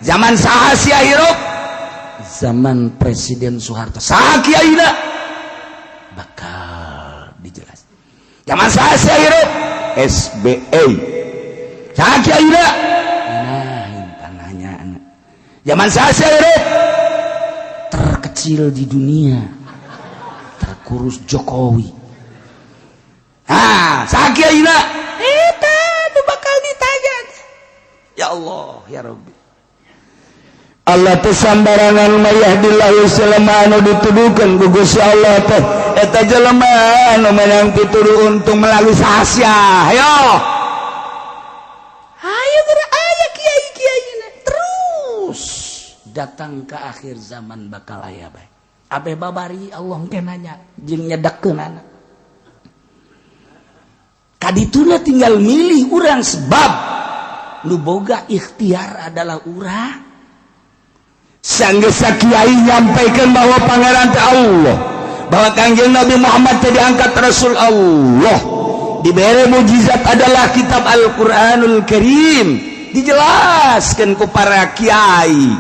zaman saha sia hirup zaman Presiden Soeharto saha kiaina bakal dijelas zaman saha sia hirup SBY saha kiaina tanahnya zaman saha sia hirup terkecil di dunia terkurus Jokowi. Saha kiaina eta nu bakal ditanya. Ya Allah ya Rabbi. Allah teh sambarangan mayahdillahu sulama anu dituduhkeun ku Gusti Allah teh eta jelema anu menang pituduh untung melalui sahasia. Hayo geura aya kiai-kiaina terus datang ke akhir zaman bakal aya bae. Abe babari Allah engke nanya jeung nyedekeunana. Kadituna tinggal milih urang sebab nu boga ikhtiar adalah urang. Sanggeus kiai nyampaikeun bahwa pangeran teh Allah, bahwa Kangjeng Nabi Muhammad teh diangkat Rasul Allah, diberi mujizat adalah kitab Al-Qur'anul Karim, dijelaskan ku para kiai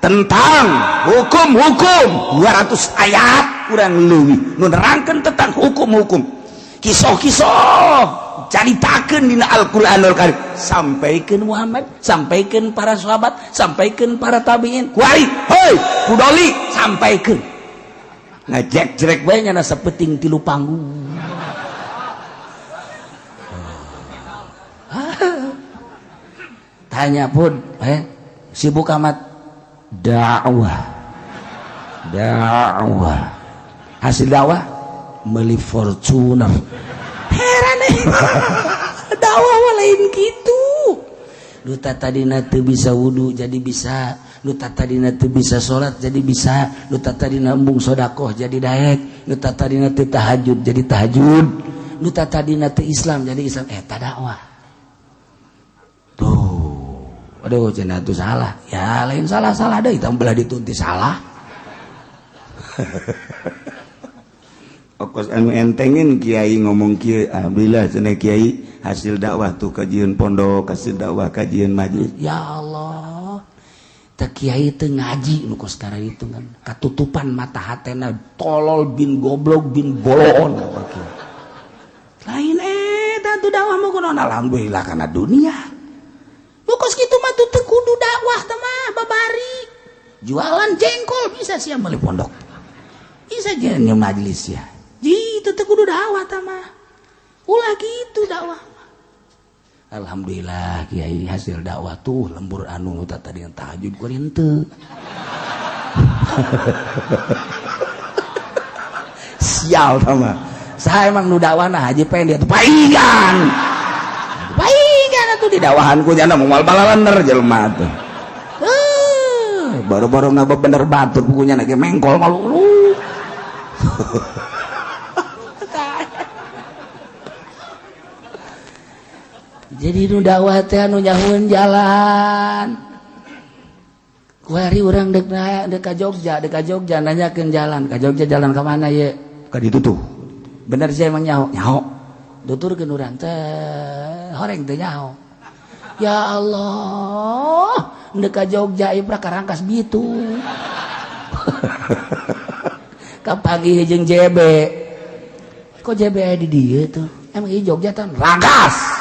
tentang hukum-hukum 200 ayat kurang leuwih nu nerangkeun tentang hukum-hukum. Kisah-kisah caritakeun dina Al-Qur'anul Karim, sampaikeun Muhammad, sampaikeun para sahabat, sampaikeun para tabi'in, kuari heuy Fudoli sampaikeun ngajek-jerek bae nya sapeting 3 panggung. Tanya pun sibuk amat dakwah hasil dakwah beli Fortuner. Heran dakwah lain gitu. Lu tadina teu bisa wudu jadi bisa, lu tadina teu bisa salat jadi bisa, lu tadina embung sedekah jadi daek, lu tadina teu tahajud jadi tahajud, lu tadina teu Islam jadi Islam. Eta dakwah. Tuh. Aduh cenah itu salah. Ya lain salah-salah deui tah belah ditunti salah. Okos anu entengin kiai ngomong kieu alhamdulillah cenah kiai hasil dakwah tuh kajian pondok, hasil dakwah kajian majelis. Ya Allah. Teh kiai teu ngaji nu kos karang itu kan. Katutupan mata hatena tolol bin goblok bin bolon apa kieu. Lain eta tuh dakwah mah kunaon alhamdulillah kana dunia. Nu kos kitu mah teu kudu dakwah teh mah babari. Jualan jengkol bisa sia meuli pondok. Bisa jeung majelis ya. Itu teh kudu dakwah tah mah. Ulah gitu dakwah. Alhamdulillah kiai hasil dakwah tuh lembur anu tadi yang tahajud kuring teu. Sial tah mah. Saha emang nu dakwahna haji pengen dia teh paingan. Paingan atuh di dakwahan ku jana moal balalener jelema teh. Baru-baru ngaba bener batur pugunya ge mengkol malu. Jadi nu dakwah teh anu nyahueun jalan. Kuari urang dek ka Jogja nanyakeun jalan. Ka Jogja jalan ka mana ye? Ka ditu tuh. Bener sih emang nyaho. Tuturkeun urang teh horeng teh nyaho. Ya Allah, dek ka Jogja ieu prakarangkas bitu. Kapagi jeung JB. Kok JB aya di dieu tuh? Emang ieu Jogja teh Rangkas.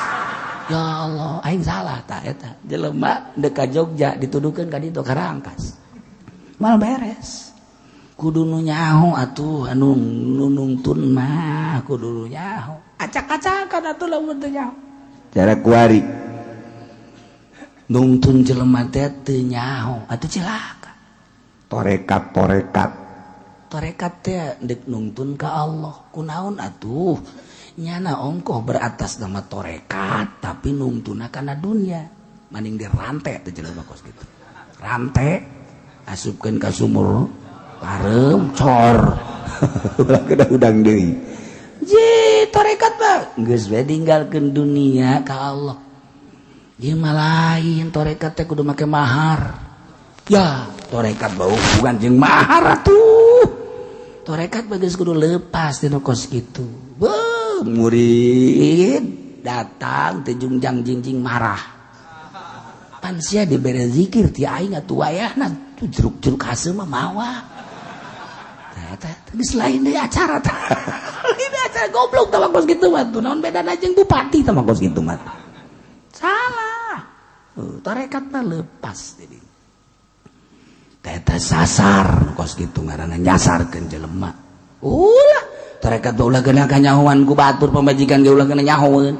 Ya Allah, aing salah tah eta. Jelema dek ka Jogja dituduhkeun ka ditu ka Rangkas. Mal beres. Kudu nu nyaho atuh anu nunungtun mah kudu nu nyaho. Acak-acakan atuh lamun teu nyaho. Cara kuari. Nungtun jelema teh teu nyaho atuh cilaka. Torekat. Torekat teh dek nungtun ka Allah. Kunaon atuh? Nyana ongkoh beratas nama torekat tapi nungtuna kana dunia. maning dirantai teh jelema kos gitu rantai asupkeun ka sumur parem cor ulah kena udang deui ji tarekat mah geus we ninggalkeun dunia ka Allah ieu mah lain tarekat teh kudu make mahar ya tarekat bau hubungan jeung mahar atuh tarekat bagus kudu lepas dina kos kitu beuh murid datang teh jungjang jingjing marah pan sia dibere zikir ti aing atuh wayahna tuh jeruk-jeruk hasil mah mawa tah geus lain deui acara tah ini acara goblok tah kos kitu mah tuh naon bedana jeung bupati tah kos kitu mah salah tarekat mah lepas jadi eta sasar kos kitu ngaranna nyasarkeun jelema ulah tarekat ulah kena kanyahoan ku batur pamajikan ge ulah kena nyahoeun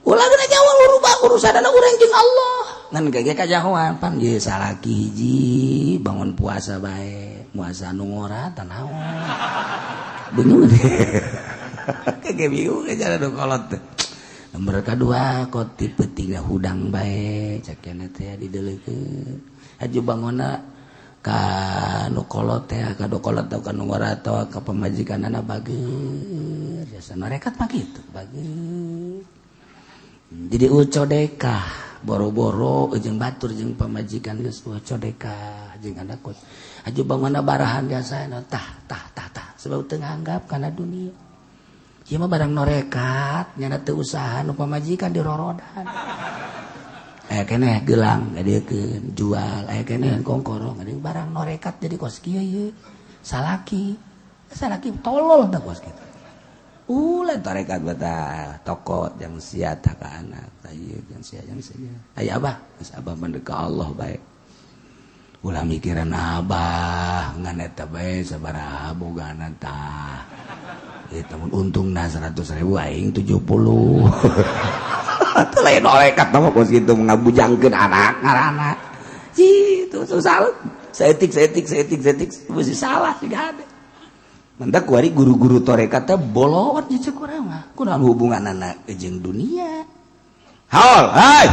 ulah kena nyahoeun urusanna urang jeung Allah ngan ge kanyahoan pan ye salaki hiji bangun puasa bae puasa nu ngora tah naon bingung kege bingung cara nu kolot teh nomor kadua kotip peutingna hudang bae cakena teh dideuleukeun aju bangonna ka nu kolot teh ka do kolot teh ka nu ngora teh ka pamajikanana bageus biasa narekat mah kitu bageus jadi ucodeka boro-boro jeung batur jeung pamajikan geus ucodeka jeung anakut aju bangonna barahan biasana tah sebab teu nganggap kana dunia ieu mah barang norekat nyana teu usaha nu pamajikan dirorodan kene gelang ngadiekeun jual kene kongkorong ada barang norekat jadi kos kieu ye salaki tolol tah kos kitu ulah tarekat batal toko jeung sia tah ka anak ieu jeung sia aya abah geus abah mendek ka Allah bae ulah mikiran abah ngan eta bae sabaraha bogana tah eta mun untungna 100.000 aing 70 itu lain norekat nama kos gitu ngabujangkeun anak ngaranna gitu susah setik mesti salah sih gak ada mentak kuari guru-guru tarekat teh bolot jeung cek urang mah kunaon hubunganna jeung dunia haul hai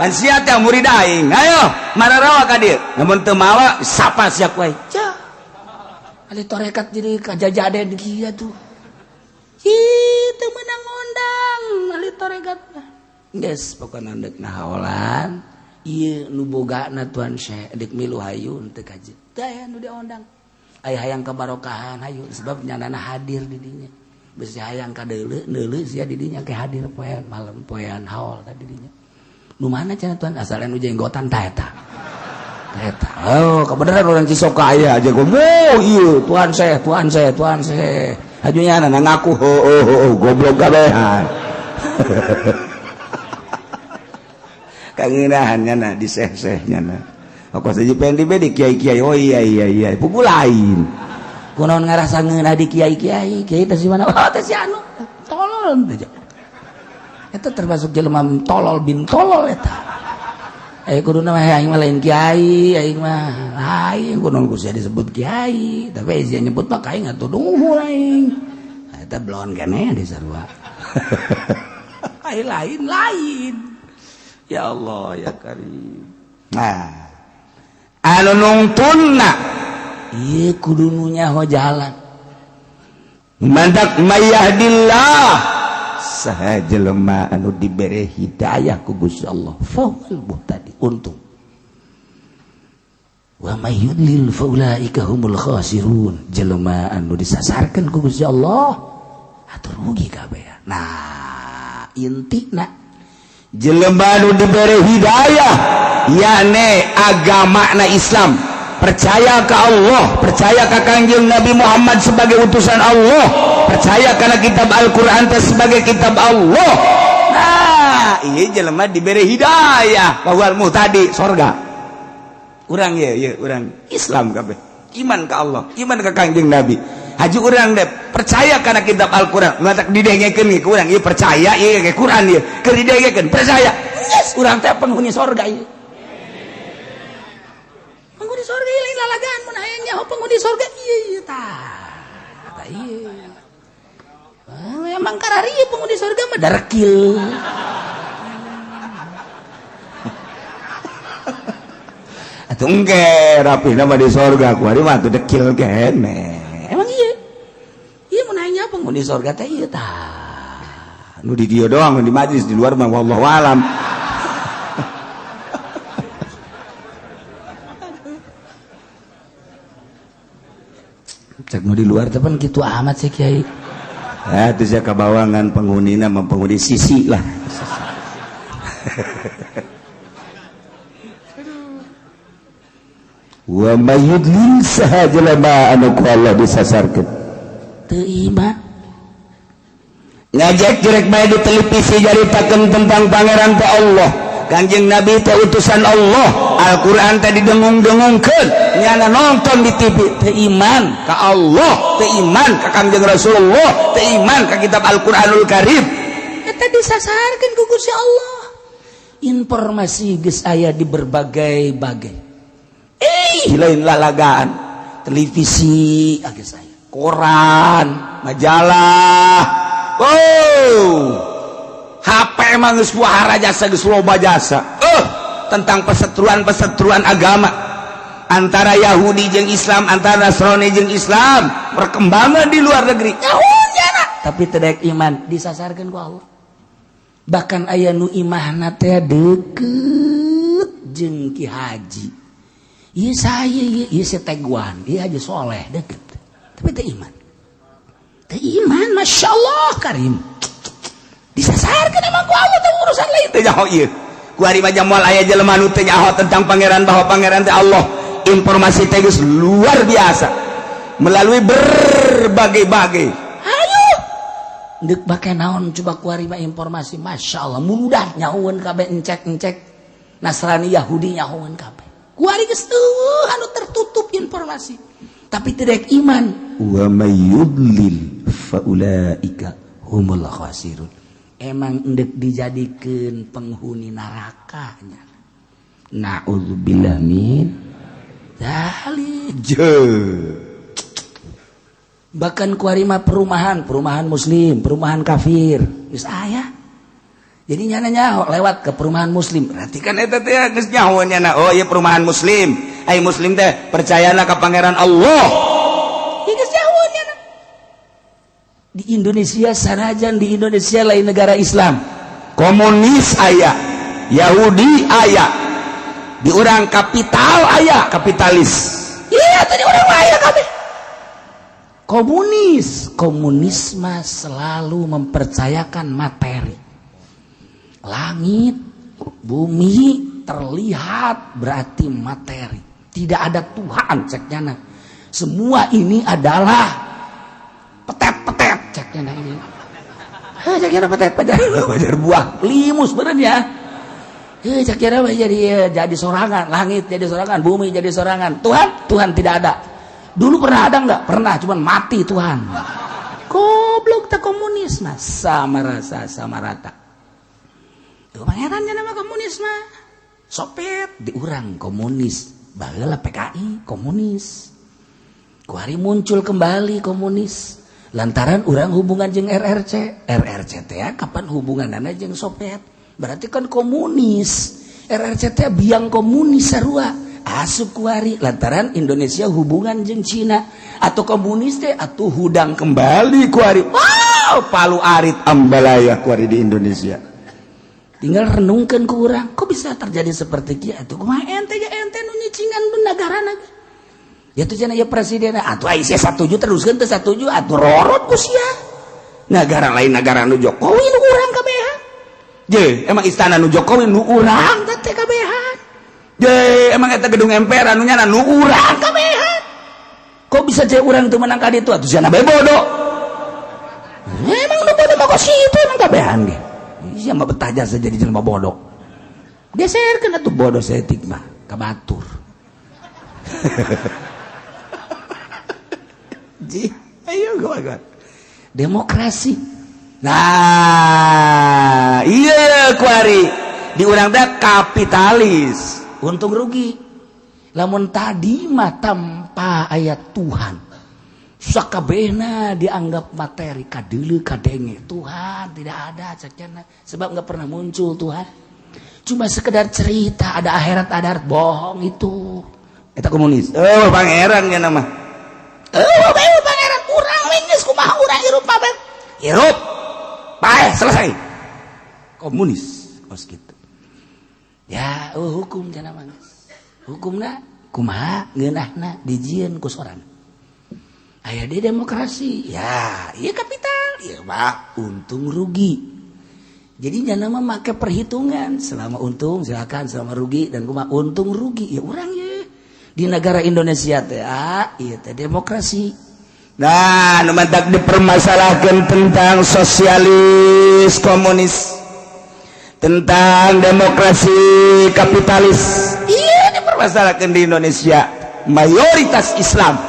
pan sia teh murid aing ayo mararawa ka dieu namun teu mawa sapa siap wae cah ali tarekat jadi kajajaden kieu tuh itu menang undang ali tarekat geus pokona deuk nahaolan ieu nu bogana tuan syekh deuk milu hayu teu kaji teu aya nu diondang aya hayang kabarokahan hayu sebab nyanana hadir di dinya beus hayang ka deuleu sia di dinya ke hadir poe malam poean haol ka di dinya nu mana cenah tuan asal nu jenggotan tah eta oh kebenaran orang Cisoka aya aja goblok ieu tuan syekh hajunya anak ngaku goblok gabehan kangenahannya na di seh-sehnya na aku saja pengen di kiai-kiai oh iya pukul lain kunaon ngarasa ngeunah di kiai-kiai teh si mana oh teh si anu tolol eta termasuk jelema tolol bin tolol eta kuduna mah aing mah lain kiai aing mah lain kunaon ku sia disebut kiai tapi sia nyebut mah aing atuh dungu aing eta blon keneh di sarua lain ya Allah ya Karim nah anu nungtunna ieu kudu nu nyaho jalan mandak mayahdillah saha jelema anu dibere hidayah ku Gusti Allah fawal muhtadi untung wa may yudlil faulaika humul khasirun jelema anu disasarkeun ku Gusti Allah atur rugi kabeh nah intina jelema nu diberi hidayah yakni agamana Islam percaya ke Allah percaya ke Kangjeng Nabi Muhammad sebagai utusan Allah percaya karena kitab Al-Quran sebagai kitab Allah nah iya jelema diberi hidayah wal muhtadi sorga urang ya urang Islam kabeh iman ke Allah iman ke Kangjeng Nabi haji urang deh percaya karena kitab Al-Quran ngatak didengekeun ke urang ieu percaya ieu ke Quran ieu keur didengekeun percaya yes urang teh penghuni surga ieu penghuni surga ieu lain lalagaan mun aya nyaho penghuni surga ieu tah ieu emang karari penghuni surga mah darekil atuh engke rapi nama di sorga kuari mah tuh dekil kene emang iya mau nanya apa mau di sorga teh iya tah nu di dia doang di majlis di luar mah wallahu alam cek nu di luar teh pan kitu amat sih kiai itu saya kebawangan penghuni nama penghuni sisi lah wa mayyudlil sahaja lama anu ku Allah disasarkeun teu iman ngajak direk bae di televisi jaritakeun tentang pangeran teh Allah Kanjeng Nabi teh utusan Allah Al-Qur'an teh didengung-dengungkeun nyana nonton di TV teu iman ka Allah teu iman ka Kanjeng Rasulullah teu iman ka kitab Al-Qur'anul Karim eta disasarkeun ku Gusti Allah informasi geus aya di berbagai-bagai lain lalagaan televisi geus aya koran majalah HP emang geus wahara jasa geus loba jasa tentang perseteruan agama antara Yahudi jeung Islam antara Nasrani jeung Islam perkembangan di luar negeri tapi teu iman disasarkeun ku Allah bahkan aya nu imahna teh deukeut jeung Ki Haji ieu saya ieu seteguan ieu Haji Soleh deukeut tapi teu iman Masya Allah Karim disasarkan emang ku Allah teh urusan lain teh nyaho ieu ku ari mah jamual aya jelema nu teu nyaho tentang pangeran bahwa pangeran teh Allah informasi teh geus luar biasa melalui berbagai-bagai ayo deuk bake naon coba ku ari mah informasi Masya Allah mudah nyahoeun kabeh encek Nasrani Yahudi nyahoeun kabeh ku ari geus anu tertutup informasi tapi tidak iman wa mayyudlil faulaika humul khasirun emang endek dijadikeun penghuni nerakanya naudzubillah min dzalik bahkan kuari mah perumahan muslim perumahan kafir geus aya jadi nyana lewat ke perumahan muslim berarti kan eta teh geus nyaho nyana oh ieu perumahan muslim ai muslim teh percayana ka pangeran Allah geus nyaho nyana di Indonesia sanajan di Indonesia lain negara Islam komunis aya Yahudi aya di urang kapital aya kapitalis iya tadi urang aya kabeh komunisme selalu mempercayakan materi langit bumi terlihat berarti materi tidak ada Tuhan ceknya semua ini adalah petet ceknya ini ceknya petet pajar buah limus benernya ceknya jadi sorangan langit jadi sorangan bumi jadi sorangan Tuhan tidak ada dulu pernah ada enggak pernah cuman mati Tuhan goblok tak komunisme sama rata pangerannya nama komunisme Soviet diurang komunis baheula PKI komunis kuari muncul kembali komunis lantaran urang hubungan jeung RRC teh kapan hubunganana jeung Soviet berarti kan komunis RRC teh biang komunis sarua asup kuari lantaran Indonesia hubungan jeung Cina atau komunis teh atuh hudang kembali kuari wow palu arit ambalaya kuari di Indonesia tinggal renungkan ke urang kok bisa terjadi seperti kitu kumaha ente nu nyicingan negarana ya tuh cenah ya presiden atuh ai sia satuju teruskeun teu satuju atuh rorot ku sia negara lain negara nu Jokowi nu urang kabehan je emang istana nu Jokowi nu urang teh kabehan je emang eta gedung MPR anu nya nu urang kabehan kok bisa je urang teu menang ka ditu atuh cenah bae bodoh emang nu bodoh mah situ emang kabehan ge iya mah betah jasa jadi jelema bodoh geserkeun atuh bodoh setik mah ka batur ji ayo gawat demokrasi nah iya kuari di urang teh kapitalis untung rugi lamun tadi mah tanpa ayat Tuhan sakabehna dianggap materi kadeuleu kadenge Tuhan tidak ada cekna sebab enggak pernah muncul Tuhan Cuma sekedar cerita, ada akhirat, bohong itu. Eta komunis. Pangeran ya nama. Pangeran urang wenggeus kumaha urang hirup mah. Hirup. Bae selesai. Komunis kos gitu. Ya, hukum cenah mah. Hukumna kumaha ngeunahna dijieun ku sorangan. Aya di demokrasi. Ya, ieu kapital, ieu mah untung rugi. Jadi jangan memakai perhitungan selama untung silakan, selama rugi dan kuma untung rugi ya orang ya di negara Indonesia teh iya teh demokrasi. Nah, nu mantak dipermasalahkan tentang sosialis komunis, tentang demokrasi kapitalis. Iya dipermasalahkan di Indonesia. Mayoritas Islam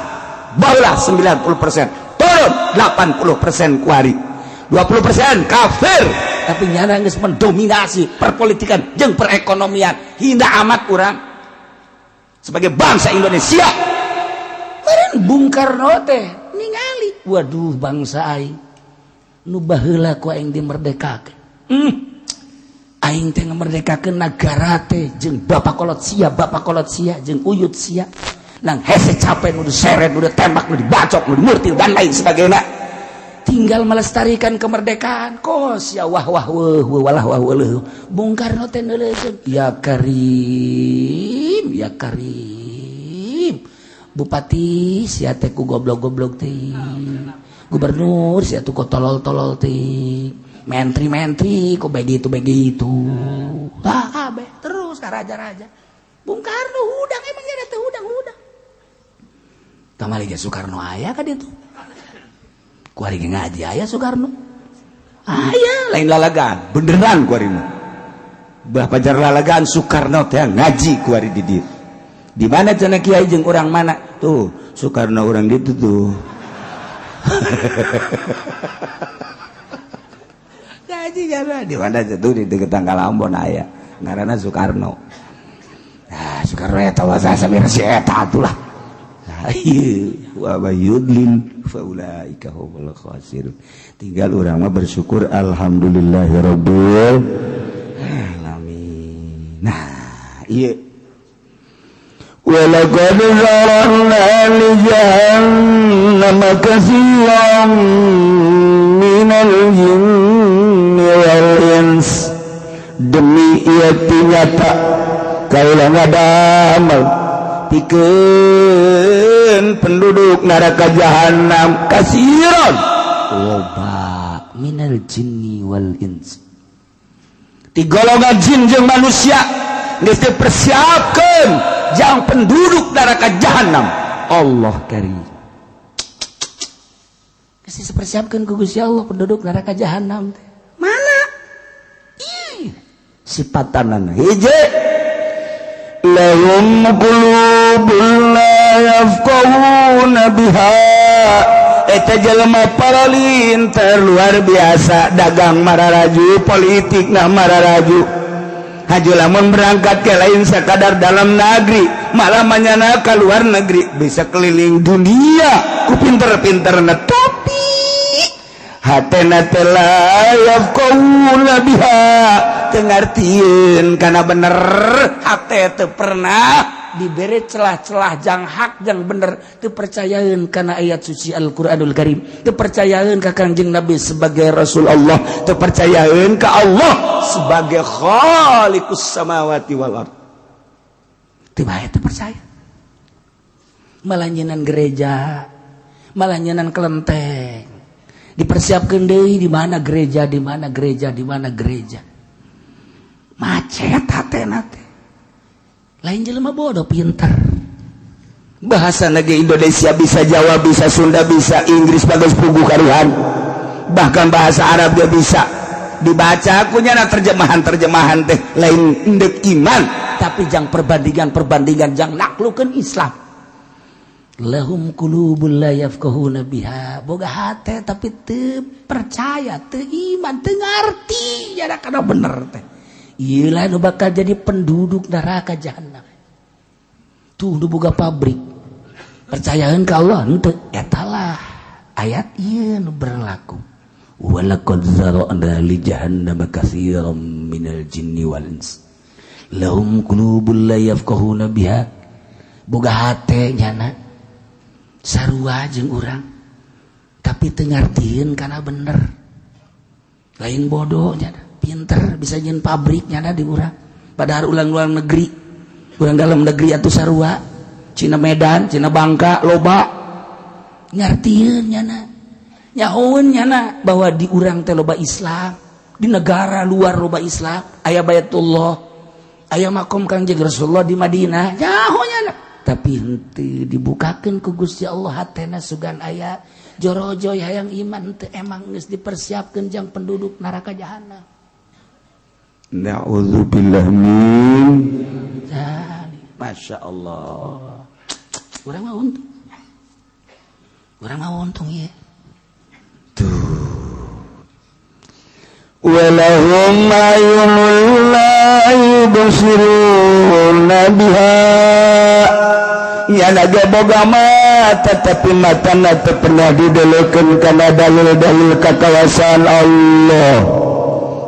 barulah 90%, turun 80% kuari. 20% kafir, tapi nyana geus mendominasi perpolitikan jeung perekonomian. Hina amat urang sebagai bangsa Indonesia. Meureun Bung Karno teh ningali, waduh bangsa aing nu baheula ku aing dimerdekakeun. Aing teh ngamerdekakeun nagara teh jeung bapak kolot sia jeung uyut sia. Nang hese capek nu diseret, nu ditembak, nu dibacok, nu dimurtil dan lain sebagainya. Tinggal melestarikan kemerdekaan. Kos ya wah walah Bung Karno teh neuleukeun ya Karim bupati sia teh ku goblok-goblok teh, gubernur sia teh ku tolol-tolol teh, menteri ku begitu kabeh terus ka raja-raja. Bung Karno hudang emangnya ada teh hudang kamari ge Soekarno aya ka ditu. Kuari ngaji aya Soekarno. Aya lain lalagaan, beneran kuari mah. Bah pajar lalagaan Soekarno teh ngaji kuari di dieu. Di mana cenah kiai jeung urang mana? Tuh, Soekarno urang ditu tuh. Ngaji jalan di mana tuh di deket Tanggalambon aya. Ngaranna Soekarno. Nah, Soekarno eta wasa samira si eta atulah. Wa yudlin faulaika humul khasirun. Tinggal urang mah bersyukur alhamdulillahirabbil alamin. Nah, ieu wa laqad zarana li jahannama katsiran minal jinni wal ins. Demi ieu nyata kaula ngadamel pikeun penduduk neraka jahanam kasiron loba minal jinni wal ins. Ti golongan jin jeung manusia geus dipersiapkeun jang penduduk neraka jahanam. Allah karim. Geus dipersiapkeun ku Gusti Allah penduduk neraka jahanam teh. Mana? Ih, sipatanana hiji lahum qulubun la yafqahuna biha. Eta jelema paralin terluar biasa dagang mararaju, politik nah mararaju. Haju lamun berangkat ke lain sakadar dalam negeri, malah manyana ke luar negeri, bisa keliling dunia ku pinter-pinterna, tapi hatena teh la yafqahuna biha, teu ngartieun kana bener. Hate teu pernah diberi celah-celah jang hak jang bener, teu percayaeun kana ayat suci Al-Qur'anul Karim, teu percayaeun ka Kangjeng Nabi sebagai Rasul Allah, teu percayaeun ka Allah sebagai Khaliqus samawati wal ard. Teu bae teu percaya. Malah nyenan gereja, malah nyenan kelenteng. Dipersiapkeun deui di mana gereja, di mana gereja, di mana gereja. Macet hatena teh. Lain jelema bodoh pinter. Bahasa negeri Indonesia bisa Jawa, bisa Sunda, bisa Inggris bagus puguh karuhan. Bahkan bahasa Arab dia bisa. Dibaca kunyana terjemahan teh lain endek iman, tapi jang perbandingan jang naklukeun Islam. Lahum qulubul la yafqahuna biha. Boga hate tapi teu percaya, teu iman, teu ngarti nya kana bener teh. Ieu lah nu bakal jadi penduduk neraka jahanam. Tuh nu boga pabrik. Percayaeun ka Allah henteu. Eta lah ayat ieu nu berlaku. walaqad zara'na li jahannama katsiran minal jinni wal ins lahum qulubun la yafqahuna biha boga hate nyana sarua jeung urang tapi teu ngartieun kana bener lain bodoh nyana pinter bisa nyeun pabrik nyana di urang padahal ulang negeri urang dalam negeri atuh sarua Cina Medan Cina Bangka loba ngartieun nyana nyahoun nyana bahwa di urang teh loba Islam di negara luar loba Islam aya Baitullah aya makom Kangjeng Rasulullah di Madinah nyaho nyana tapi henteu dibukakeun ku Gusti Allah hatena sugan aya jorojoy hayang iman teu emang geus dipersiapkeun jang penduduk neraka jahanam na'udzubillah min Masya Allah urang mah untung ya walahum ayunul la yubsiruna biha ya naga boga mata tapi matana teu pernah didelekeun kana dalil-dalil kakawasan Allah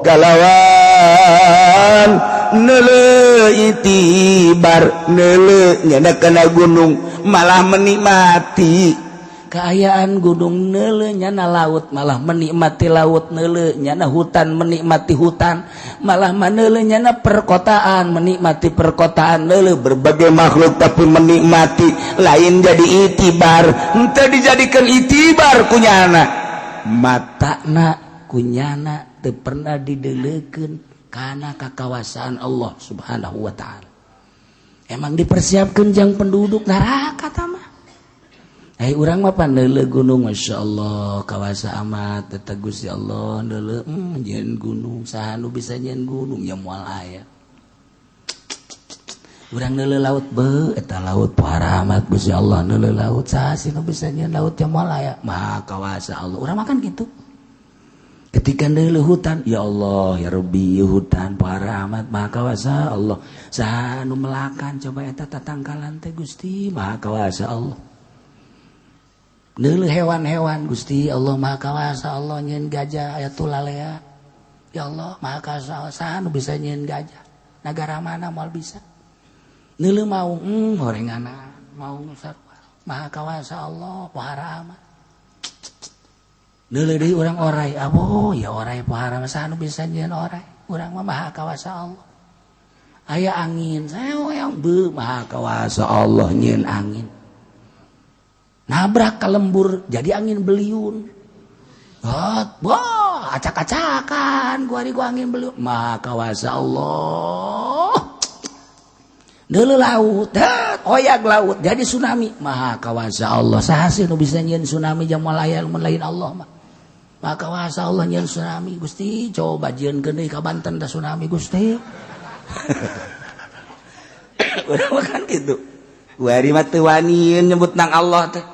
kalawan neuleuh itibar neuleuh nyana kana gunung malah menikmati keayaan gunung neuleuh nyana laut malah menikmati laut neuleuh nyana hutan menikmati hutan malah maneuleuh nyana perkotaan menikmati perkotaan neuleuh berbagai makhluk tapi menikmati lain jadi itibar henteu dijadikeun itibar kunyana matana kunyana teu pernah dideuleukeun kana kakawasaan Allah Subhanahu wa taala emang dipersiapkeun jang penduduk neraka tah mah urang mah pandeuleuh gunung masyaallah kawasa amat eta Gusti Allah neuleuh nyeun gunung saha nu bisa nyeun gunung nya moal aya urang neuleuh laut beuh eta laut pohara amat Gusti Allah neuleuh laut saha sih nu bisa nyeun laut nya moal aya maha kawasa Allah urang makan kitu ketika neuleuh hutan ya Allah ya Rabbi hutan pohara amat maha kawasa Allah saha nu melakan coba eta tatangkalan teh Gusti maha kawasa Allah neuleuh hewan-hewan Gusti Allah maha kawasa Allah nyeun gajah aya tulalea ya Allah maha kawasa saha nu bisa nyeun gajah nagara mana moal bisa neuleuh maung horengana maung sarua maha kawasa Allah pohara amat neuleuh deui urang orai aboh ya orai pohara saha nu bisa nyeun orai urang mah maha kawasa Allah aya angin saeong beuh maha kawasa Allah nyeun angin nabrak ke lembur jadi angin beliun wah acak-acakan gua angin beliun maha kawasa Allah neuleuh laut oyak laut jadi tsunami maha kawasa Allah saha sih nu bisa nyeun tsunami jeung moal aya lain Allah mah maha kawasa Allah nyeun tsunami Gusti coba jieunkeun deui ka Banten da tsunami Gusti udah makan gitu kuari mah teu wani nyebut nang Allah teh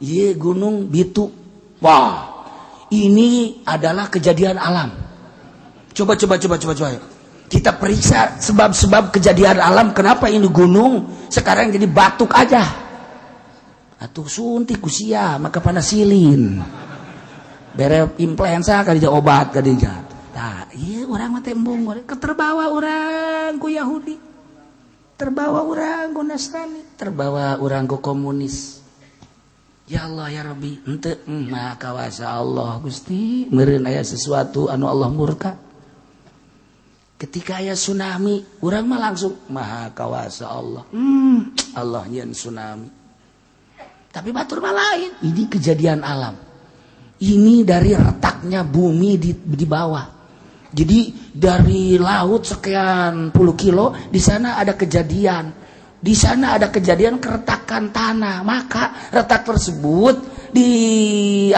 iya gunung Bitu wah ini adalah kejadian alam coba kita periksa sebab-sebab kejadian alam kenapa ini gunung sekarang jadi batuk aja atuh suntik kusia maka panasilin bere influenza kadija obat kadija tah iya urang mah tembung terbawa urang ku Yahudi terbawa urang ku Nasrani terbawa urang ku komunis ya Allah ya Rabbi henteu maha kawasa Allah Gusti meureun aya sesuatu anu Allah murka ketika aya tsunami urang mah langsung maha kawasa Allah Allah nyeun tsunami tapi batur mah lain ini kejadian alam ini dari retaknya bumi di bawah jadi dari laut sekian puluh kilo di sana ada kejadian keretakan tanah maka retak tersebut di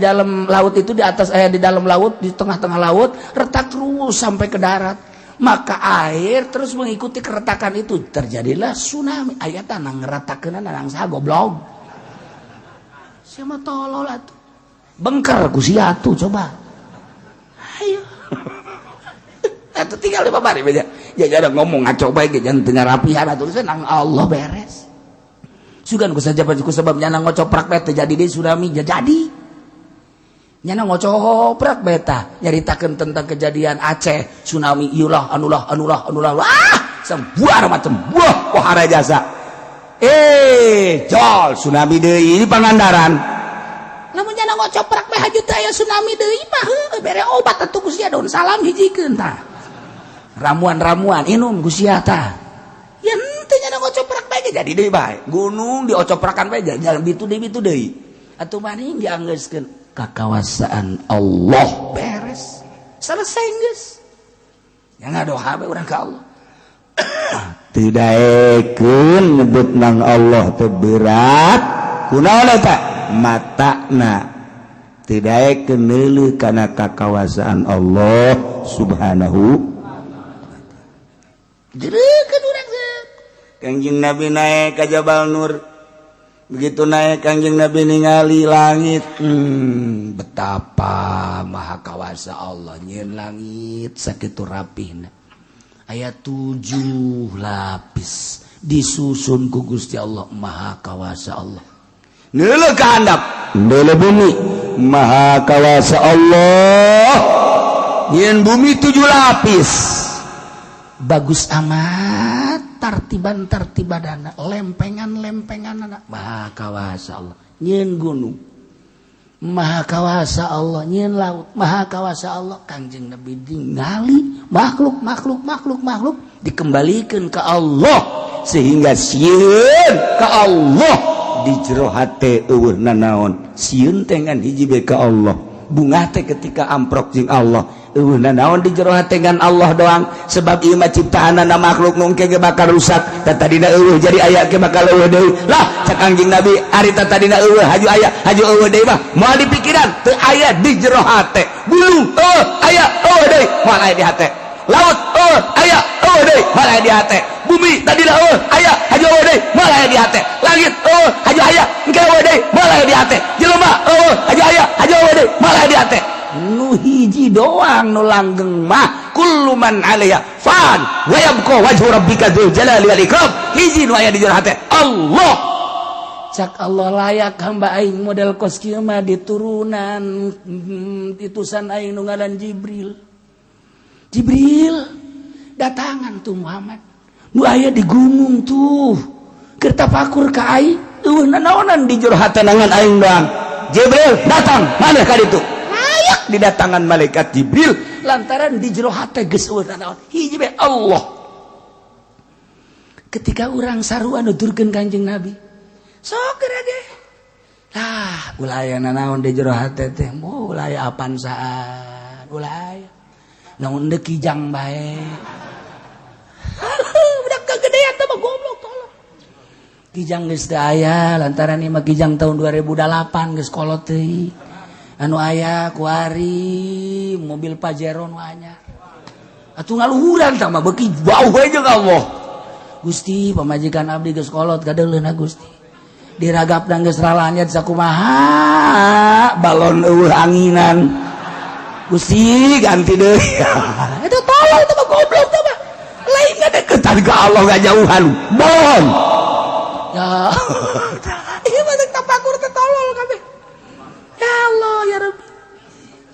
dalam laut itu di atas di dalam laut di tengah-tengah laut retak terus sampai ke darat maka air terus mengikuti keretakan itu terjadilah tsunami aya tanah ngeretakeun nang saha goblok sia mah tolol atuh bengker ku sia atuh coba ayo atuh tinggal di babari beja jangan ngomong ngaco bae ge jangan teu ngarapihan atuh nang Allah beres sugan ku saja ku sebab nyana ngocoprak teh jadi deui tsunami jadi nyana ngocoprak beta nyaritakeun tentang kejadian Aceh tsunami iulah anulah sembuar macam buah pohara jasa jol tsunami deui di Pangandaran lamun nyana ngocoprak mah haju teh aya tsunami deui mah heuh bere obat atuh Gusti daun salam hijikeun tah ramuan inum Gusti tah ya henteu nyana ngocoprak bae jadi deui bae gunung diocoprakan bae jangan bitu deui atuh maning dianggeuskeun kakawasan Allah beres selesai geus yang ngadoa bae urang ka Allah teu daekeun nyebut nang Allah teu berat kunaon eta matana teu daekeun neuleuh kana kakawasaan Allah subhanahu jeurekeun urang Kangjeng Nabi naik ka Jabal Nur begitu naik Kangjeng Nabi ningali langit betapa maha kawasa Allah nyeun langit sakitu rapihna aya 7 lapis disusun ku Gusti Allah maha kawasa Allah neuleuh ka handap neuleuh bumi maha kawasa Allah nyeun bumi 7 lapis bagus amat tartiban-tartibadana lempengan-lempenganana maha kawasa Allah nyeun gunung maha kawasa Allah nyeun laut maha kawasa Allah Kangjeng Nabi ningali makhluk dikembalikeun ka Allah sehingga sieun ka Allah di jero hate eueuh nanaon sieun teh ngan hiji bae ka Allah bunga teh ketika amprok jeung Allah eueuh nanaon di jero hate ngan Allah doang sebab ieu mah ciptaanna makhluk nu engke ge bakal rusak tadina eueuh jadi aya ge bakal eueuh deui lah cak Anjing Nabi ari tadina eueuh haju aya haju eueuh deui mah moal dipikiran teu aya di jero hate gunung aya eueuh deui moal aya di hate laut aya eueuh deui moal aya di hate bumi tadina aya haju eueuh deui moal aya di hate langit haju aya engke eueuh deui moal aya di hate jelema haju aya haju eueuh deui moal aya di hate nu hiji doang nu langgeng mah kullu man 'alaiha fan wa yabqa wajhu rabbika dzul jalali wal ikram hiji nu aya di jero hate Allah cak Allah layak hamba aing model kos kieu mah diturunan titusan aing nu ngaran Jibril datangan tuh Muhammad nu aya di gunung tuh keur tafakur ka aing nanaonan di jero hate nangan aing doang Jibril datang maneh ka ditu didatangan malaikat Jibril lantaran di jero hate geus eueuh nanaon hiji bae Allah ketika urang sarua nuturkeun Kanjeng Nabi sok gerage lah ulah aya nanaon di jero hate teh ulah aya apaan saan ulah aya naon deuk kijang bae udah kagedean teh mah goblok tolong kijang geus teu aya lantaran ieu mah kijang tahun 2008 geus kolot teuing anu aya kuari mobil Pajero nu anyar atuh ngaluhuran tah mah beuki bau we jeung Allah Gusti pamajikan abdi geus kolot kadeuleuna Gusti diragapna geus ralanyet sakumaha balon eueuh anginan Gusti ganti deui eta tolong teh mah goblok teh mah lain ngadeuketan ka Allah ngajauhan bon ya ieu mah tapakur teh tolol kabeh ya Allah ya Rabbi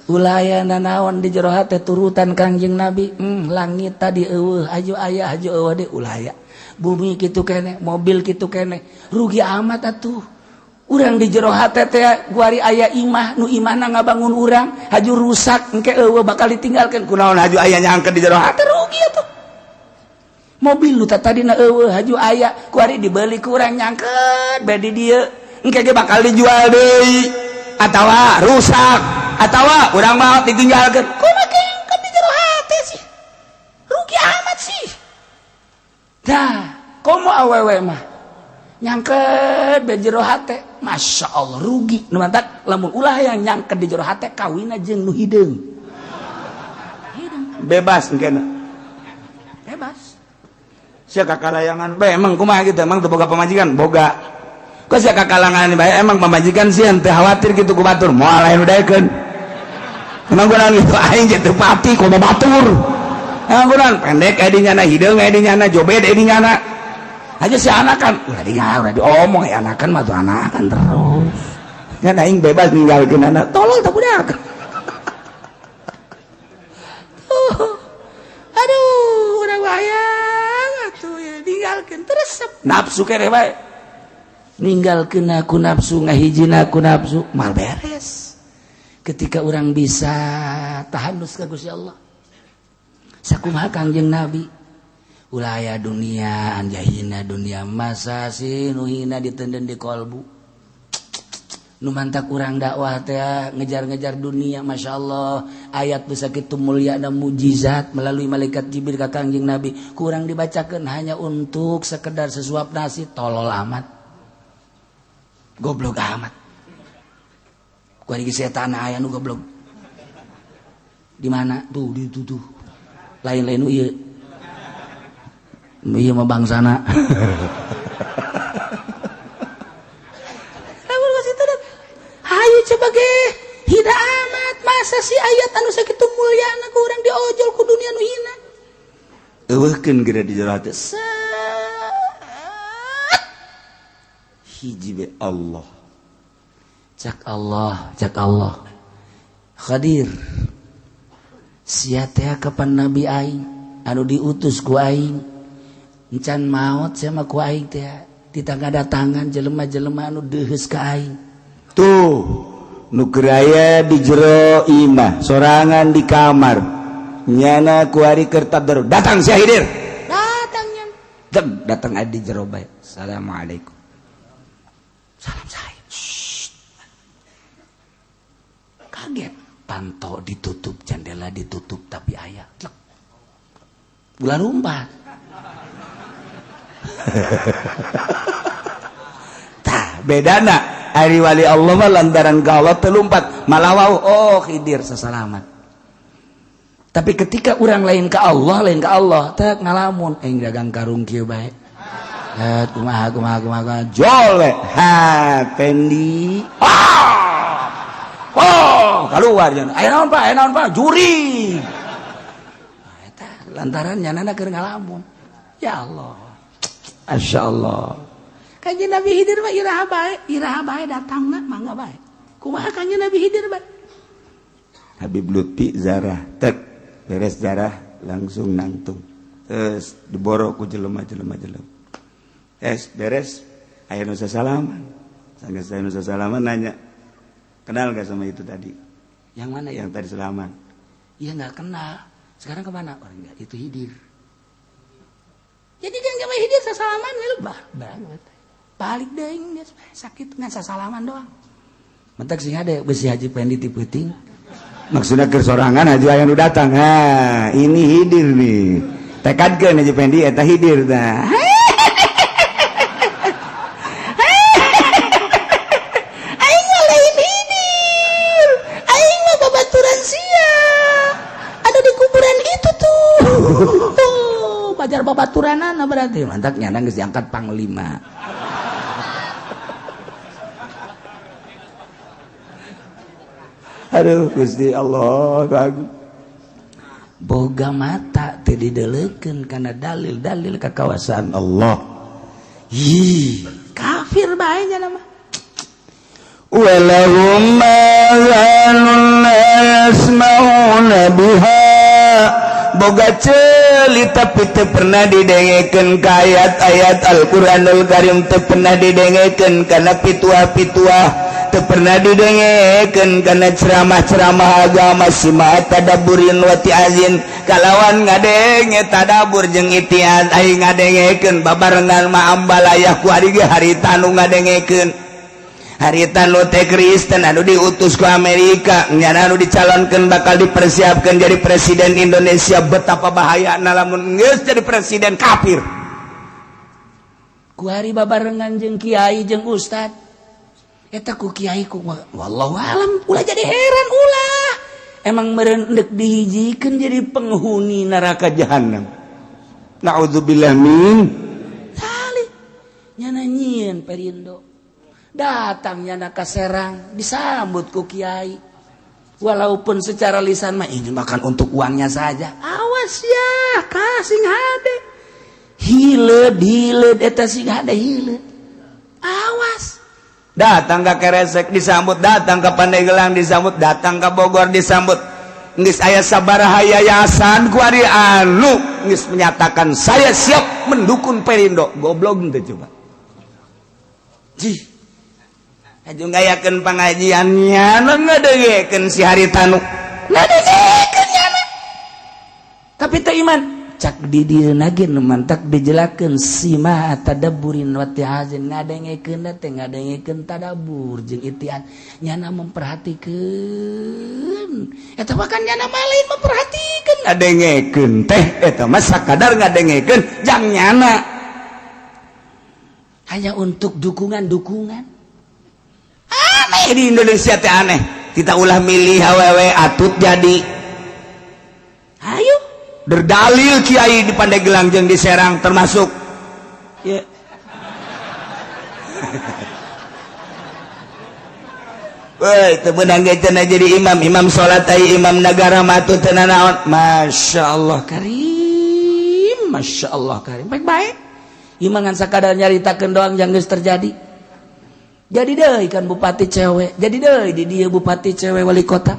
ulaya nanaon di jero hate turutan Kangjeng Nabi langit tadi eueuh haju aya haju eueuh de ulaya bumi kitu kene mobil kitu kene rugi amat atuh urang di jero hate teh guari aya imah nu imahna ngabangun urang haju rusak engke eueuh bakal ditinggalkeun kunaon haju aya nyangkeun di jero hate rugi atuh mobil nu tadina eueuh haju aya guari dibeli ku urang nyangkeun bae di dieu engke ge bakal dijual deui atawa rusak atawa urang mau ditinggalkeun kumaha keangkeun di jero hate sih rugi amat sih dah komo awewe mah nyangkeun di jero hate Masya Allah rugi nu mantak lamun ulah yang nyangkeun di jero hate kawinna jeung nu hideung bebas engkena bebas sia kakalayangan bae emang kumaha kitu emang teu boga pamajikan boga kok sia kakalangan bae emang pamajikan sieun teu khawatir kitu ku batur moal aya nu daekeun emang guna gitu aing teu pati kudu batur emang guna pendek aya dinyana hideung aya dinyana jobed aya dinyana aja si anakan ulah diomong diomong aya anakan mah tuh anakan terus kan aing bebas ninggalkeun anak tolol teh budak banyak. Aduh, urang wayang atuh ya ninggalkeun teresep nafsu keneh bae. Ninggalkeun aku nafsu, ngahijin aku nafsu, mal beres. Ketika orang bisa tahanus ka Gusti Allah. Sakumaha Kangjeng Nabi? Ulah aya dunia, anjahina dunia masa si nuhina ditenden di kolbu. Nu mantak urang dakwah teh ngejar-ngejar dunia, Masya Allah. Ayat bisa kitu mulia dan mujizat melalui malaikat Jibril ka Kangjeng Nabi. Kurang dibacakeun hanya untuk sekedar sesuap nasi, tolol amat. Goblok amat. Ku ari setan aya nu goblok. Di mana? Tuh, di tuh. Lain-lain nu ieu. Ieu mah bangsana. Hayu coba ge hina amat masa si ayat anu sakitu mulyana ku urang diojol ku dunia nu hina. Eueuhkeun geura di jero hate. Hiji be Allah. Cak Allah. Hadir. Sia teh kapan nabi aing anu diutus ku aing. Encan maot sia mah ku aing teh ditangadatangan jelema-jelema anu deuheus ka aing. Tuh nukeraya di jero imah sorangan di kamar nyana kuari kertader datang si Hidir Datangnya datang di jero bae. Assalamualaikum. Salam saya. Kaget panto ditutup, jendela ditutup tapi aya bulan umpat. Tah bedana Ari wali Allah mah lantaran ka Allah telumpat malawau Khidir sasalamat. Tapi ketika orang lain ke Allah tak ngalamun dagang karung kieu bae. Kumaha jol we. Ha pendi. Keluar jangan. Aya naon Pak? Juri. Eta lantaran nyanana keur ngalamun. Ya Allah. Masyaallah. Kanjeng Nabi Hidir mah iraha bae datangna mangga bae. Kumaha Kanjeng Nabi Hidir bae? Habib Lutfi zarah tek beres zarah langsung nangtung. Terus diboro ku jelema-jelema. Beres aya nu sasalaman. Sanggeus aya nu sasalaman nanya. Kenal enggak sama itu tadi? Yang mana yang tadi salaman? Iya enggak kenal. Sekarang kemana? Oh enggak, itu Hidir. Jadi dia sama Hidir sasalaman banget. Balik deing dia sakit ngan sasalaman doang. Mentak sing hade besi Haji Pendi ti peuting. Maksudna keur sorangan Haji aya nu datang. Ha, ini Hidir nih. Tekadkeun Haji Pendi eta Hidir tah. Aing mah lain Hidir. Aing mah babaturan sia. Ada di kuburan itu tuh. Pajar babaturanan berarti. Mantak nyana geus diangkat panglima. Aduh Gusti Allah bagus. Boga mata teu didelekeun kana dalil-dalil kakawasan Allah. Kafir bae nya nama. Walahum mazanun yasmauna biha. Boga ceuli tapi teu pernah didengekeun ka ayat-ayat Al-Qur'anul Karim, teu pernah didengekeun kana pituah-pituah, teu pernah didengekeun kana ceramah-ceramah agama simaa tadaburin wa tiazin. Kalawan ngadenge tadabur jeung itiaz aing ngadengekeun babarengan ma ambalayah ku ari ge harita nu ngadengekeun. Harita nu teh Kristen anu diutus ku Amerika nyana anu dicalonkeun bakal dipersiapkan jadi presiden Indonesia. Betapa bahayana lamun geus jadi presiden kafir. Ku hari babarengan jeung kiai jeung ustad. Eta ku kiai ku wallahu alam ulah jadi heran ulah. Emang meureun endek dihijikeun jadi penghuni neraka jahanam. Nauzubillah min dzalik. Nyana nyieun Perindo. Datangnya nak ke Serang disambut ku kiai, walaupun secara lisan mah ini makan untuk uangnya saja. Awas ya kasing hade hileud eta sing hade hileud. Awas datang ke Keresek disambut, datang ke Pandeglang disambut, datang ke Bogor disambut. Geus aya sabaraha yayasan ku ari anu geus menyatakan saya siap mendukung Perindo. Goblok teh coba. Ji. Aju ngayakeun pangajian nya ngadengekeun si Haritanu. Ngadengekeun nya. Tapi teu iman. Cak di dieu nage mantak dijelakeun sima tadabburin wa tihazin ngadengekeun teh ngadengekeun tadabbur jeung itian nyana memperhatikeun eta mah kan nyana lain memperhatikeun ngadengekeun teh eta mah sakadar ngadengekeun jang nyana hanya untuk dukungan-dukungan aneh di Indonesia teh aneh kita ulah milih awewe atut jadi ayo berdalil kiai di Pandeglang jeung di Serang termasuk ya. Woi, teu meunang cenah jadi imam salat ai imam negara matu teu naon. Masyaallah karim, masyaallah karim. Baik-baik. Imam ngan sakadar nyaritakeun doang yang geus terjadi. Jadi deui kan bupati cewek, jadi deui di dieu bupati cewek wali kota.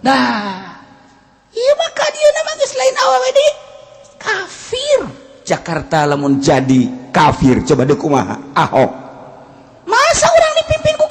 Nah, iya maka dia nama geus lain awewe di kafir. Jakarta lamun jadi kafir coba deuk kumaha Ahok. Masa orang dipimpin ku